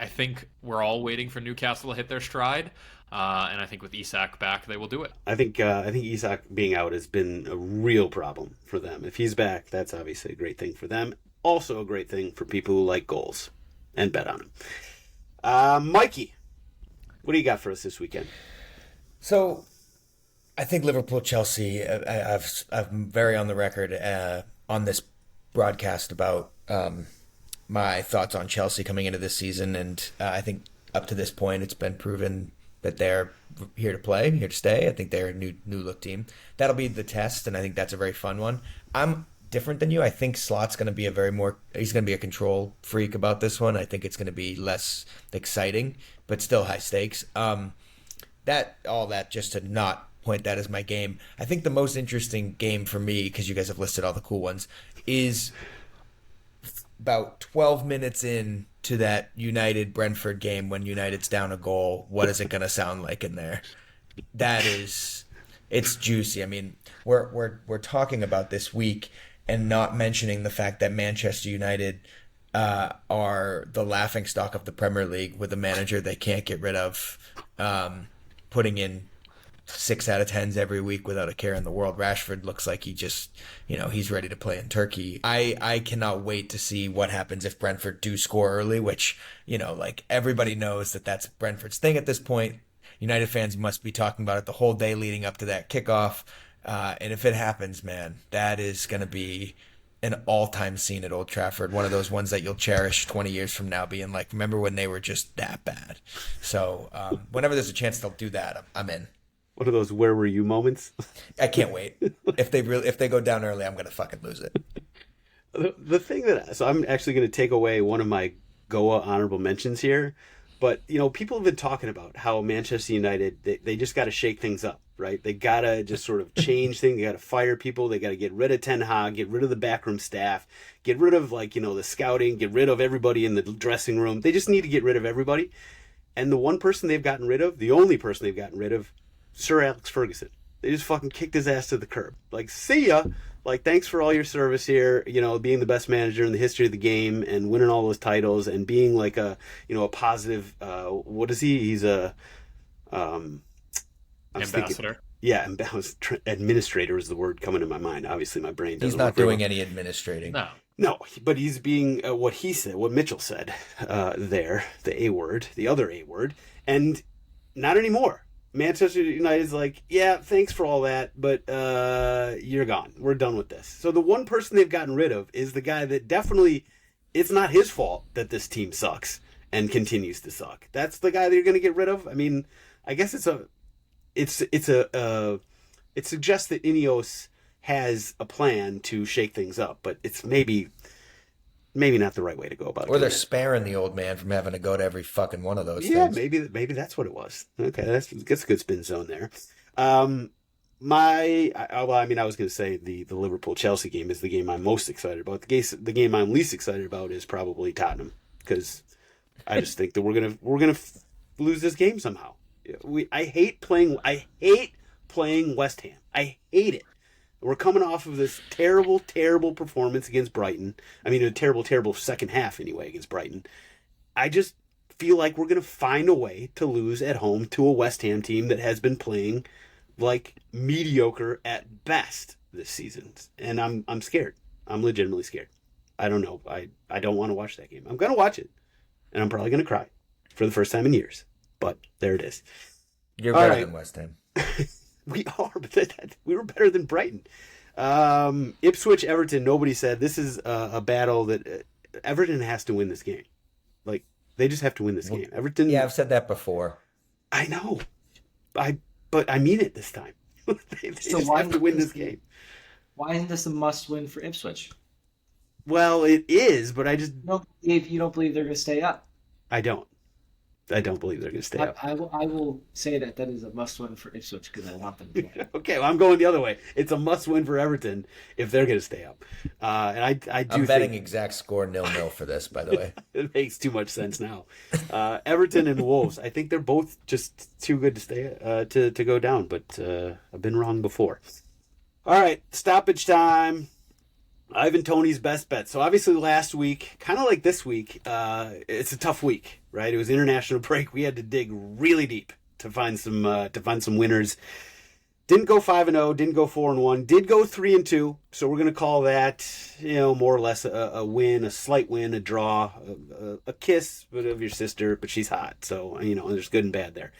think we're all waiting for Newcastle to hit their stride. And I think with Isak back, they will do it. I think Isak being out has been a real problem for them. If he's back, that's obviously a great thing for them. Also a great thing for people who like goals and bet on them. Mikey, what do you got for us this weekend? So, I think Liverpool-Chelsea, I'm very on the record on this broadcast about my thoughts on Chelsea coming into this season. And I think up to this point, it's been proven that they're here to play, here to stay. I think they're a new look team. That'll be the test, and I think that's a very fun one. I'm different than you. I think Slot's going to be he's going to be a control freak about this one. I think it's going to be less exciting, but still high stakes. All that just to not point that as my game. I think the most interesting game for me, because you guys have listed all the cool ones, is about 12 minutes in to that United Brentford game when United's down a goal. What is it going to sound like in there? It's juicy. I mean, we're talking about this week and not mentioning the fact that Manchester United are the laughingstock of the Premier League with a manager they can't get rid of, putting in 6 out of 10s every week without a care in the world. Rashford looks like he just, he's ready to play in Turkey. I cannot wait to see what happens if Brentford do score early, which, everybody knows that that's Brentford's thing at this point. United fans must be talking about it the whole day leading up to that kickoff. And if it happens, man, that is going to be an all-time scene at Old Trafford. One of those ones that you'll cherish 20 years from now being like, remember when they were just that bad? So whenever there's a chance they'll do that, I'm in. One of those "where were you" moments. I can't wait. If they go down early, I'm gonna fucking lose it. The thing so I'm actually gonna take away one of my Goa honorable mentions here, but people have been talking about how Manchester United they just got to shake things up, right? They gotta just sort of change things. They gotta fire people. They gotta get rid of Ten Hag, get rid of the backroom staff, get rid of the scouting, get rid of everybody in the dressing room. They just need to get rid of everybody. And the one person they've gotten rid of, the only person they've gotten rid of, Sir Alex Ferguson. They just fucking kicked his ass to the curb. See ya. Thanks for all your service here, being the best manager in the history of the game and winning all those titles and being a positive, what is he? He's a, ambassador. Administrator is the word coming to my mind. Obviously my brain doesn't He's not work doing any administrating. No, but he's being what he said, what Mitchell said there, the A word, the other A word, and not anymore. Manchester United's like, yeah, thanks for all that, but you're gone. We're done with this. So the one person they've gotten rid of is the guy that definitely, it's not his fault that this team sucks and continues to suck. That's the guy that you're going to get rid of. I mean, I guess it suggests that Ineos has a plan to shake things up, but it's maybe not the right way to go about it. Or they're sparing the old man from having to go to every fucking one of those things. Yeah, maybe that's what it was. Okay, that's a good spin zone there. I was going to say the Liverpool-Chelsea game is the game I'm most excited about. The game I'm least excited about is probably Tottenham, because I just think that we're gonna lose this game somehow. I hate playing West Ham. I hate it. We're coming off of this terrible, terrible performance against Brighton. I mean, a terrible, terrible second half anyway against Brighton. I just feel like we're going to find a way to lose at home to a West Ham team that has been playing mediocre at best this season. And I'm scared. I'm legitimately scared. I don't know. I don't want to watch that game. I'm going to watch it. And I'm probably going to cry for the first time in years. But there it is. You're better than West Ham. We are, but we were better than Brighton. Ipswich, Everton, nobody said. This is a battle that Everton has to win this game. Like, they just have to win this game. Everton. Yeah, I've said that before. I know. But I mean it this time. they So just why have to win this game. Why isn't this a must-win for Ipswich? Well, it is, but You don't believe they're going to stay up? I don't. I don't believe they're going to stay up. I will say that is a must-win for Ipswich because I want them to. Okay, well, I'm going the other way. It's a must-win for Everton if they're going to stay up. And I do I'm betting think exact score 0-0 for this, by the way. it makes too much sense now. Everton and Wolves. I think they're both just too good to stay to go down, but I've been wrong before. All right, stoppage time. Ivan Toney's best bet. So obviously last week, kind of like this week, it's a tough week, right? It was international break. We had to dig really deep to find some winners. Didn't go 5-0, didn't go 4-1, did go 3-2. So we're gonna call that, more or less a win, a slight win, a draw, a kiss of your sister, but she's hot. So there's good and bad there.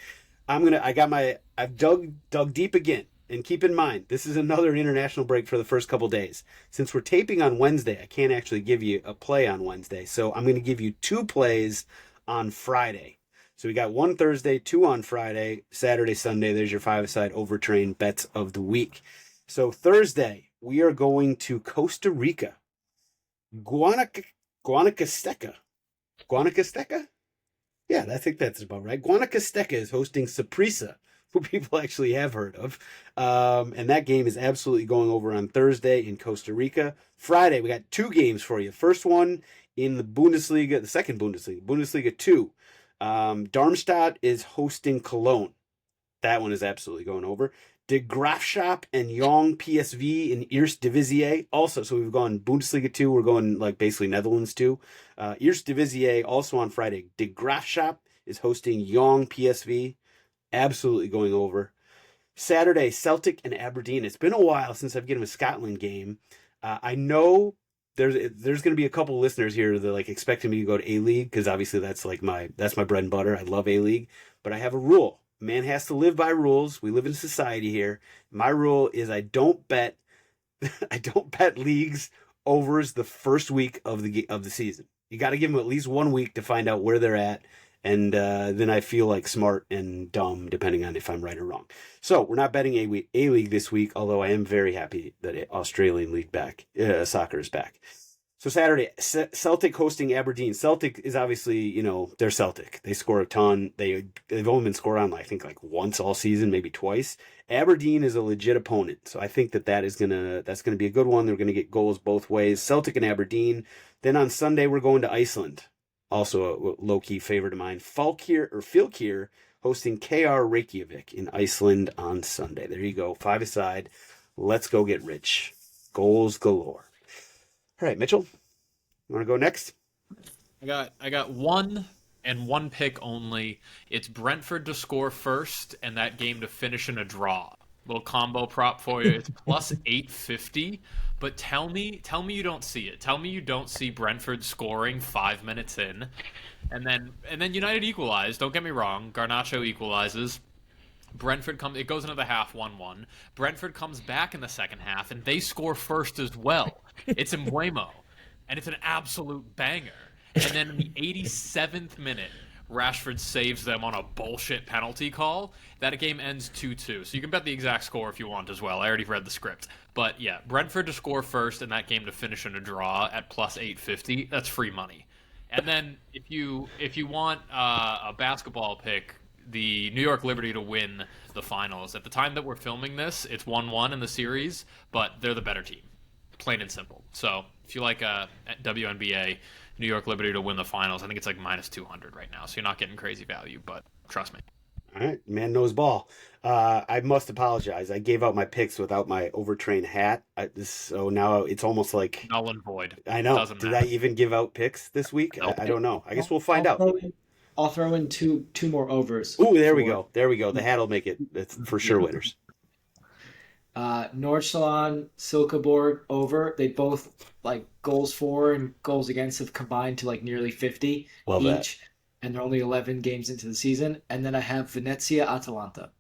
I've dug deep again. And keep in mind, this is another international break for the first couple days. Since we're taping on Wednesday, I can't actually give you a play on Wednesday. So I'm going to give you 2 plays on Friday. So we got 1 Thursday, 2 on Friday, Saturday, Sunday. There's your 5-a-side overtrain bets of the week. So Thursday, we are going to Costa Rica. Guanacasteca. Yeah, I think that's about right. Guanacasteca is hosting Saprissa, who people actually have heard of. And that game is absolutely going over on Thursday in Costa Rica. Friday, we got 2 games for you. First one in the Bundesliga, the second Bundesliga, Bundesliga 2. Darmstadt is hosting Cologne. That one is absolutely going over. De Graafschap and Jong PSV in Eerste Divisie. Also, so we've gone Bundesliga 2. We're going basically Netherlands 2. Eerste Divisie also on Friday. De Graafschap is hosting Jong PSV. Absolutely going over. Saturday, Celtic and Aberdeen. It's been a while since I've given a Scotland game. I know there's going to be a couple listeners here that expecting me to go to A-League because obviously that's my bread and butter. I love A-League, but I have a rule. Man has to live by rules. We live in society here. My rule is I don't bet leagues overs the first week of the season. You got to give them at least 1 week to find out where they're at. And then I feel like smart and dumb, depending on if I'm right or wrong. So we're not betting A-League this week, although I am very happy that Australian League soccer is back. So Saturday, Celtic hosting Aberdeen. Celtic is obviously, they're Celtic. They score a ton. They've only been scored on, I think, once all season, maybe twice. Aberdeen is a legit opponent, so I think that's gonna be a good one. They're gonna get goals both ways. Celtic and Aberdeen. Then on Sunday, we're going to Iceland. Also a low-key favorite of mine. Fylkir hosting KR Reykjavik in Iceland on Sunday. There you go. 5-a-side. Let's go get rich. Goals galore. All right, Mitchell, you want to go next? I got one and one pick only. It's Brentford to score first and that game to finish in a draw. Little combo prop for you. It's plus 850. But tell me you don't see it. Tell me you don't see Brentford scoring 5 minutes in, and then United equalize. Don't get me wrong. Garnacho equalizes. It goes into the half 1-1. Brentford comes back in the second half, and they score first as well. It's in Mbeumo, and it's an absolute banger. And then in the 87th minute, Rashford saves them on a bullshit penalty call. That game ends 2-2. So you can bet the exact score if you want as well. I already read the script. But yeah, Brentford to score first and that game to finish in a draw at plus 850. That's free money. And then if you want a basketball pick, the New York Liberty to win the finals. At the time that we're filming this, it's 1-1 in the series, but they're the better team. Plain and simple. So if you like WNBA, New York Liberty to win the finals, I think it's minus 200 right now. So you're not getting crazy value, but trust me. All right, man knows ball. I must apologize. I gave out my picks without my overtrained hat, so now it's almost like null and void. I know. Did I even give out picks this week? Nope. I don't know. I guess we'll find out. I'll throw in two more overs. Ooh, there we go. The hat'll make it. It's for sure winners. Nordsjælland, Silkeborg over. They both goals for and goals against have combined to nearly 50 Love each. That. And they're only 11 games into the season. And then I have Venezia Atalanta.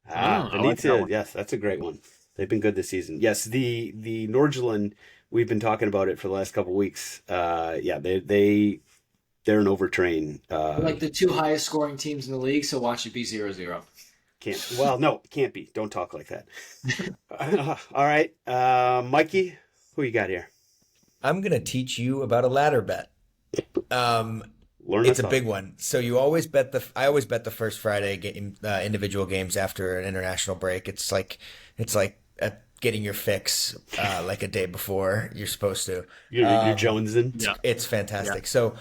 Venezia, yes, that's a great one. They've been good this season. Yes, the Nordsjælland, we've been talking about it for the last couple of weeks. Yeah, they're an overtrain. Like the two highest scoring teams in the league, so watch it be 0-0. Can't. Well, no, it can't be. Don't talk like that. All right, Mikey, who you got here? I'm gonna teach you about a ladder bet. Learn It's us a up. big one. So I always bet the first Friday game, individual games after an international break. It's like getting your fix like a day before you're supposed to. You're Jonesing. Yeah. It's fantastic. So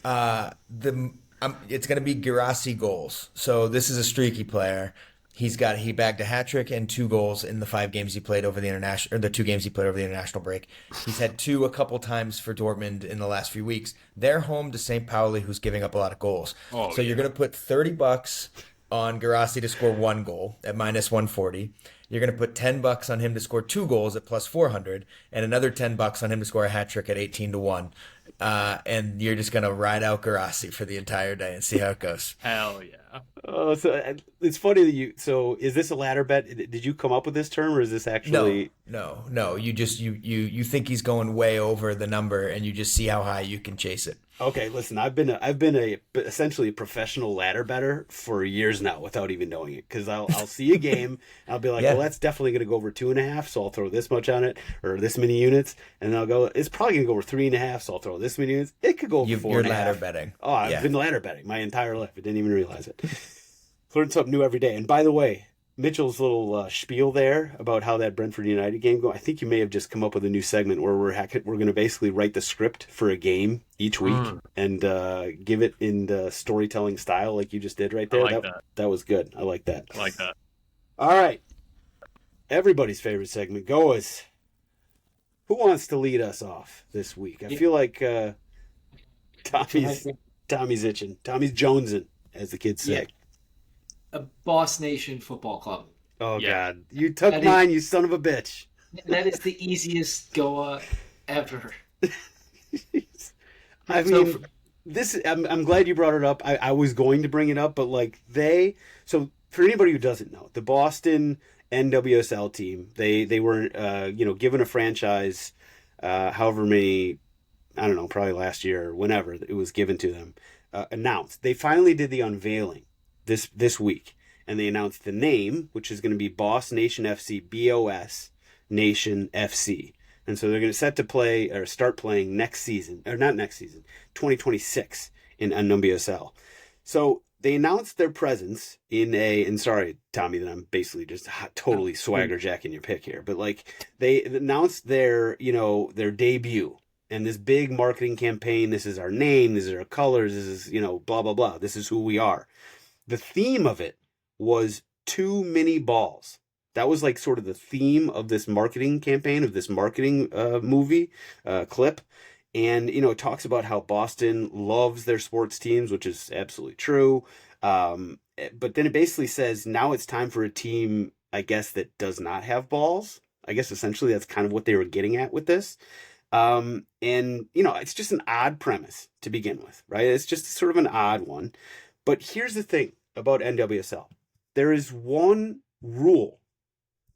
it's going to be Girassi goals. So this is a streaky player. He bagged a hat trick and 2 goals in the 5 games he played over the international, or the 2 games he played over the international break. He's had 2 a couple times for Dortmund in the last few weeks. They're home to St. Pauli, who's giving up a lot of goals. Oh, so you're going to put $30 on Girassi to score 1 goal at -140. You're going to put $10 on him to score 2 goals at +400, and another $10 on him to score a hat trick at 18-1. And you're just going to ride out Girassi for the entire day and see how it goes. Hell yeah. Oh, so it's funny that you. So, is this a ladder bet? Did you come up with this term, or is this actually? No. You just you think he's going way over the number, and you just see how high you can chase it. Okay, listen, I've been essentially a professional ladder better for years now without even knowing it, because I'll see a game and I'll be like, Yeah. well, that's definitely going to go over 2.5, so I'll throw this much on it, or this many units, and then I'll go, it's probably going to go over 3.5, so I'll throw this many units. It could go over You're 4.5. ladder betting. Oh, I've Yeah. been ladder betting my entire life. I didn't even realize it. Learn something new every day. And by the way, Mitchell's little spiel there about how that Brentford United game go. I think you may have just come up with a new segment where we're going to basically write the script for a game each week and give it in the storytelling style like you just did right there. I like that. That was good. I like that. I like that. All right. Everybody's favorite segment, GOAWs. Who wants to lead us off this week? I feel like Tommy's itching. Tommy's jonesing, as the kids say. Yeah. A Boss Nation Football Club. Oh, Yeah. God. You took That mine, you son of a bitch. That is the easiest Goa ever. I So- mean, I'm glad you brought it up. I was going to bring it up, but like so for anybody who doesn't know, the Boston NWSL team, they were given a franchise, however many, I don't know, probably last year or whenever it was given to them, announced. They finally did the unveiling this week, and they announced the name, which is going to be Boss Nation FC, BOS Nation FC. And so they're going to start playing next season, or not next season, 2026 in NWSL. So they announced their presence and sorry, Tommy, that I'm basically just totally swagger jacking your pick here, but like they announced their debut and this big marketing campaign. This is our name. This is our colors. This is, blah, blah, blah. This is who we are. The theme of it was too many balls. That was like sort of the theme of this marketing campaign, of this marketing movie clip. And, it talks about how Boston loves their sports teams, which is absolutely true. But then it basically says now it's time for a team, I guess, that does not have balls. I guess essentially that's kind of what they were getting at with this. And, it's just an odd premise to begin with, right? It's just sort of an odd one. But here's the thing about NWSL. There is one Rule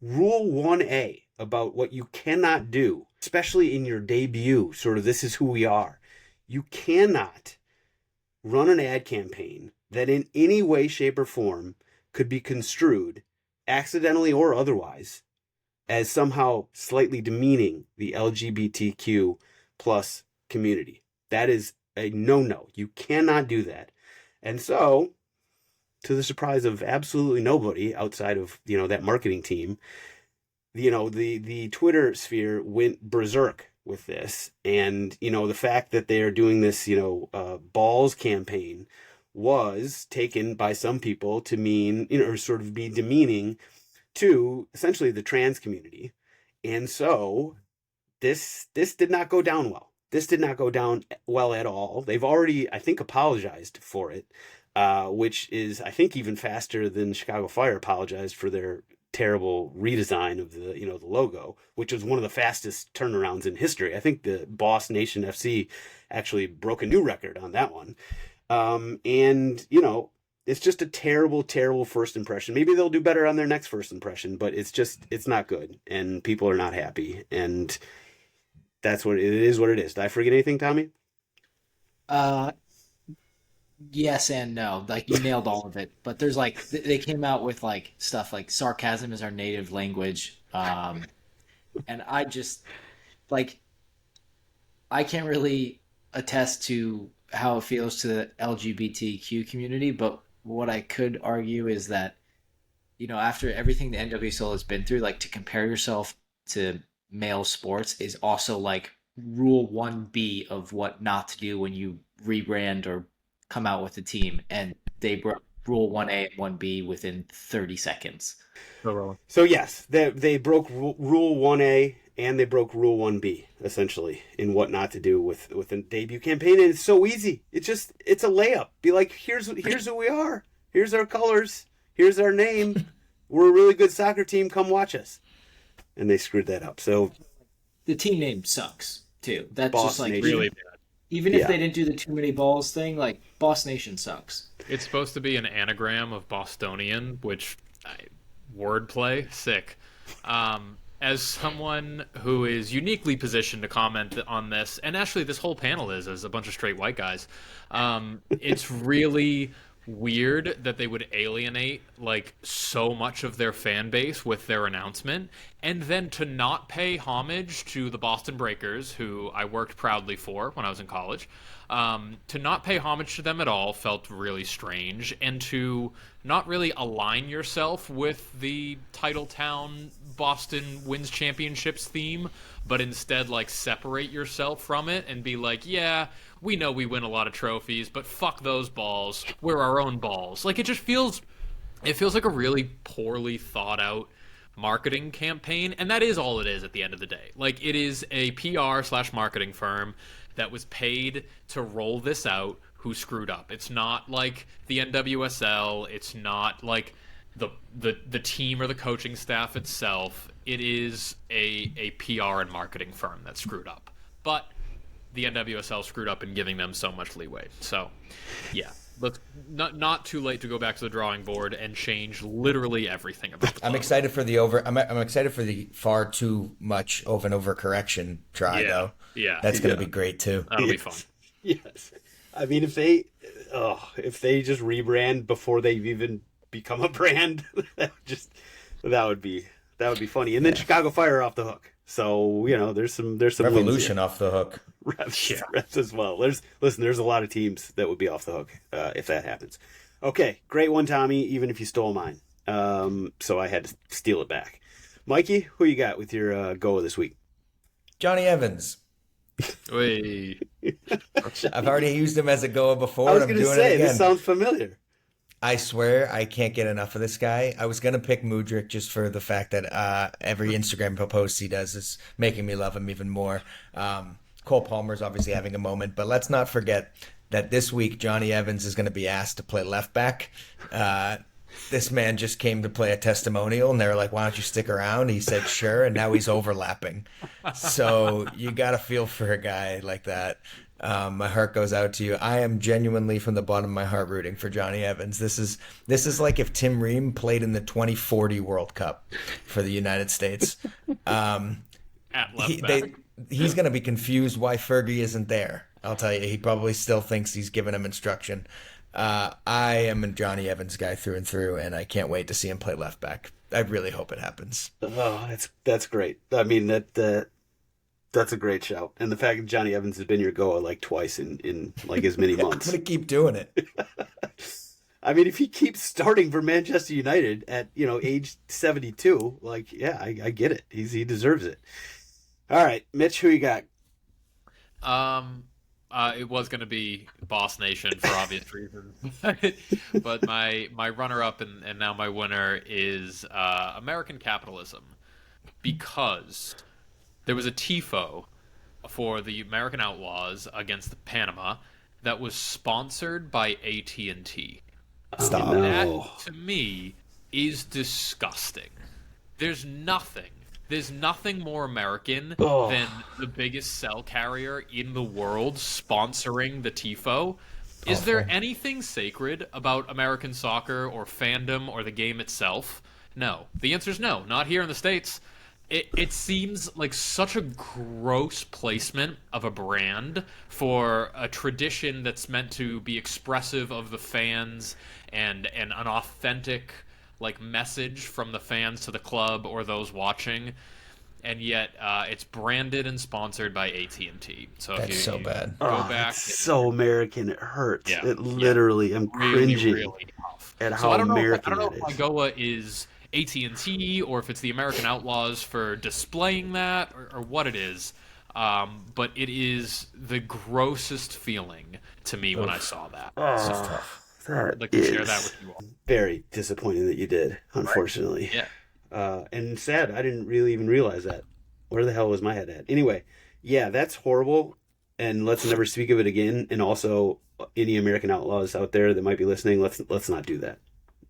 1A about what you cannot do, especially in your debut, sort of this is who we are. You cannot run an ad campaign that in any way, shape, or form could be construed, accidentally or otherwise, as somehow slightly demeaning the LGBTQ plus community. That is a no-no. You cannot do that. And so, to the surprise of absolutely nobody outside of, that marketing team, the Twitter sphere went berserk with this. And, the fact that they're doing this, balls campaign was taken by some people to mean, or sort of be demeaning to essentially the trans community. And so this did not go down well. This did not go down well at all. They've already, I think, apologized for it, which is, I think, even faster than Chicago Fire apologized for their terrible redesign of the logo, which was one of the fastest turnarounds in history. I think the Boss Nation FC actually broke a new record on that one. And it's just a terrible, terrible first impression. Maybe they'll do better on their next first impression, but it's not good, and people are not happy. And that's what it is. What it is. Did I forget anything, Tommy? Uh, yes and no. Like you nailed all of it. But there's like they came out with like stuff like sarcasm is our native language. And I just like I can't really attest to how it feels to the LGBTQ community, but what I could argue is that, after everything the NWSL has been through, like to compare yourself to male sports is also like rule 1B of what not to do when you rebrand or come out with a team. And they broke rule 1A and 1B within 30 seconds. So yes, they broke rule 1A and they broke rule 1B essentially in what not to do with a debut campaign, and it's so easy. It's a layup. Be like, here's who we are. Here's our colors. Here's our name. We're a really good soccer team. Come watch us. And they screwed that up. So the team name sucks too. That's Boss just like Nation. Really bad. Even if they didn't do the too many balls thing, like Boss Nation sucks. It's supposed to be an anagram of Bostonian, which wordplay, sick. As someone who is uniquely positioned to comment on this, and actually this whole panel is as a bunch of straight white guys, it's really weird that they would alienate like so much of their fan base with their announcement, and then to not pay homage to the Boston Breakers, who I worked proudly for when I was in college. To not pay homage to them at all felt really strange, and to not really align yourself with the Titletown Boston wins championships theme, but instead like separate yourself from it and be like, yeah, we know we win a lot of trophies, but fuck those balls. We're our own balls. Like it feels like a really poorly thought out marketing campaign, and that is all it is at the end of the day. Like it is a PR/marketing firm that was paid to roll this out who screwed up. It's not like the NWSL. It's not like the team or the coaching staff itself. It is a PR and marketing firm that screwed up. But the NWSL screwed up in giving them so much leeway. So, yeah. Let's not too late to go back to the drawing board and change literally everything about the club. I'm excited for the I'm excited for the far too much of an overcorrection try though. Yeah. That's going to be great too. That'll be fun. yes, I mean if they just rebrand before they've even become a brand, that would be funny. And then Chicago Fire off the hook. So there's some Revolution off the hook. Refs as well. There's a lot of teams that would be off the hook if that happens. Okay, great one, Tommy. Even if you stole mine, so I had to steal it back. Mikey, who you got with your GOAW this week? Johnny Evans. Wait. I've already used him as a GOAW before. I was I'm going to doing say it again. this sounds familiar. I swear I can't get enough of this guy. I was going to pick Mudryk just for the fact that every Instagram post he does is making me love him even more. Cole Palmer's obviously having a moment, but let's not forget that this week Johnny Evans is going to be asked to play left back. This man just came to play a testimonial, and they were like, why don't you stick around? He said, sure, and now he's overlapping. So you got to feel for a guy like that. My heart goes out to you. I am genuinely from the bottom of my heart rooting for Johnny Evans. This is like if Tim Ream played in the 2040 World Cup for the United States. At left back. He's going to be confused why Fergie isn't there. I'll tell you, he probably still thinks he's giving him instruction. I am a Johnny Evans guy through and through, and I can't wait to see him play left back. I really hope it happens. Oh, that's great. I mean that's a great shout. And the fact that Johnny Evans has been your GOAW like twice in like as many months. I'm going to keep doing it. I mean, if he keeps starting for Manchester United at age 72, like I get it. He deserves it. All right, Mitch, who you got? It was going to be Boss Nation for obvious reasons, but my runner-up and now my winner is American capitalism, because there was a tifo for the American Outlaws against the Panama that was sponsored by AT&T. Stop. No. That, to me, is disgusting. There's nothing more American than the biggest cell carrier in the world sponsoring the tifo. Is there anything sacred about American soccer or fandom or the game itself? No. The answer is no. Not here in the States. It seems like such a gross placement of a brand for a tradition that's meant to be expressive of the fans and an authentic like message from the fans to the club or those watching, and yet it's branded and sponsored by AT&T. So That's if so bad. go Oh, back, it's so American. It hurts. yeah, It yeah, literally, I'm really, cringing really tough. at So how I don't know. I American don't know that if my is. Goa is AT&T or if it's the American Outlaws for displaying that or what it is. But it is the grossest feeling to me when I saw that. So Oh, that I'd like to share that is with you all. very disappointing that you did, unfortunately. Yeah. And sad, I didn't really even realize that. Where the hell was my head at? Anyway, yeah, that's horrible. And let's never speak of it again. And also, any American Outlaws out there that might be listening, let's not do that.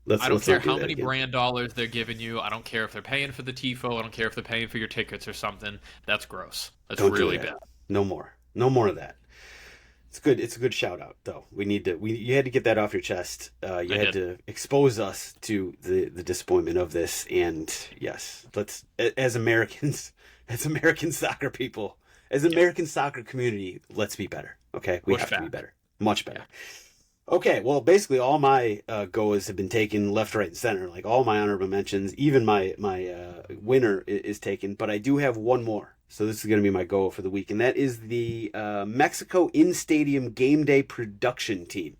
I don't Let's care not do how that many again. brand dollars they're giving you. I don't care if they're paying for the TIFO. I don't care if they're paying for your tickets or something. That's gross. That's Don't do really that. bad. No more. No more of that. It's good. It's a good shout out, though. You had to get that off your chest. You I had did. to expose us to the disappointment of this. And yes, as Americans, as American soccer people, as American soccer community, let's be better. Okay, we Push have to be back. better, much better. Okay, well, basically all my goals have been taken left, right, and center. Like all my honorable mentions, even my winner is taken. But I do have one more. So this is going to be my goal for the week, and that is the Mexico in-stadium game day production team.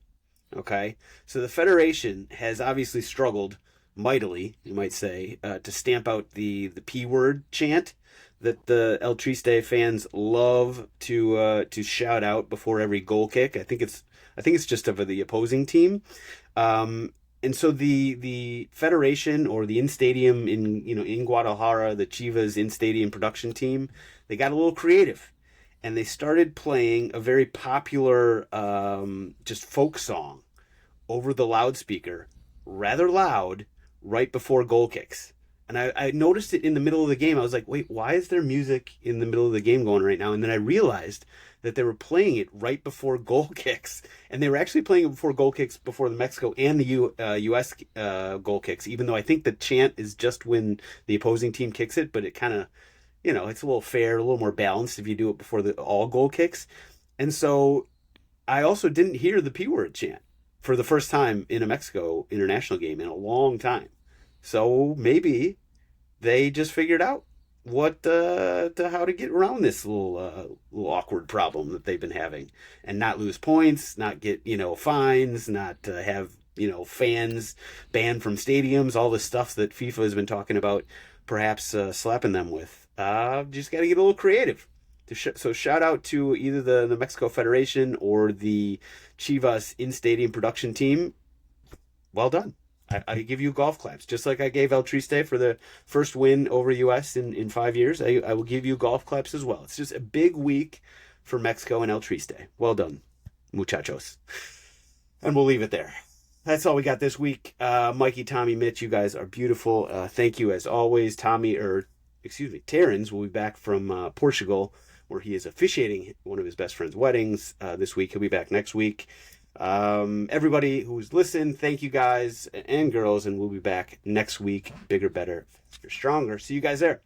Okay, so the federation has obviously struggled mightily, you might say, to stamp out the P word chant that the El Triste fans love to shout out before every goal kick. I think it's just of the opposing team. And so the federation or the in stadium in Guadalajara, the Chivas in stadium production team, they got a little creative, and they started playing a very popular just folk song over the loudspeaker, rather loud, right before goal kicks. And I noticed it in the middle of the game. I was like, wait, why is there music in the middle of the game going right now? And then I realized that they were playing it right before goal kicks. And they were actually playing it before goal kicks before the Mexico and the U.S. Goal kicks, even though I think the chant is just when the opposing team kicks it, but it kind of, it's a little fair, a little more balanced if you do it before all goal kicks. And so I also didn't hear the P word chant for the first time in a Mexico international game in a long time. So maybe they just figured out how to get around this little awkward problem that they've been having, and not lose points, not get fines, not have fans banned from stadiums, all the stuff that FIFA has been talking about, perhaps slapping them with. Just got to get a little creative. So shout out to either the Mexico Federation or the Chivas in-stadium production team. Well done. I give you golf claps, just like I gave El Triste for the first win over US in 5 years. I will give you golf claps as well. It's just a big week for Mexico and El Triste. Well done, muchachos. And we'll leave it there. That's all we got this week. Mikey, Tommy, Mitch, you guys are beautiful. Thank you as always. Terrence will be back from Portugal, where he is officiating one of his best friend's weddings this week. He'll be back next week. Everybody who's listened, thank you guys and girls, and we'll be back next week. Bigger, better, faster, stronger. See you guys there.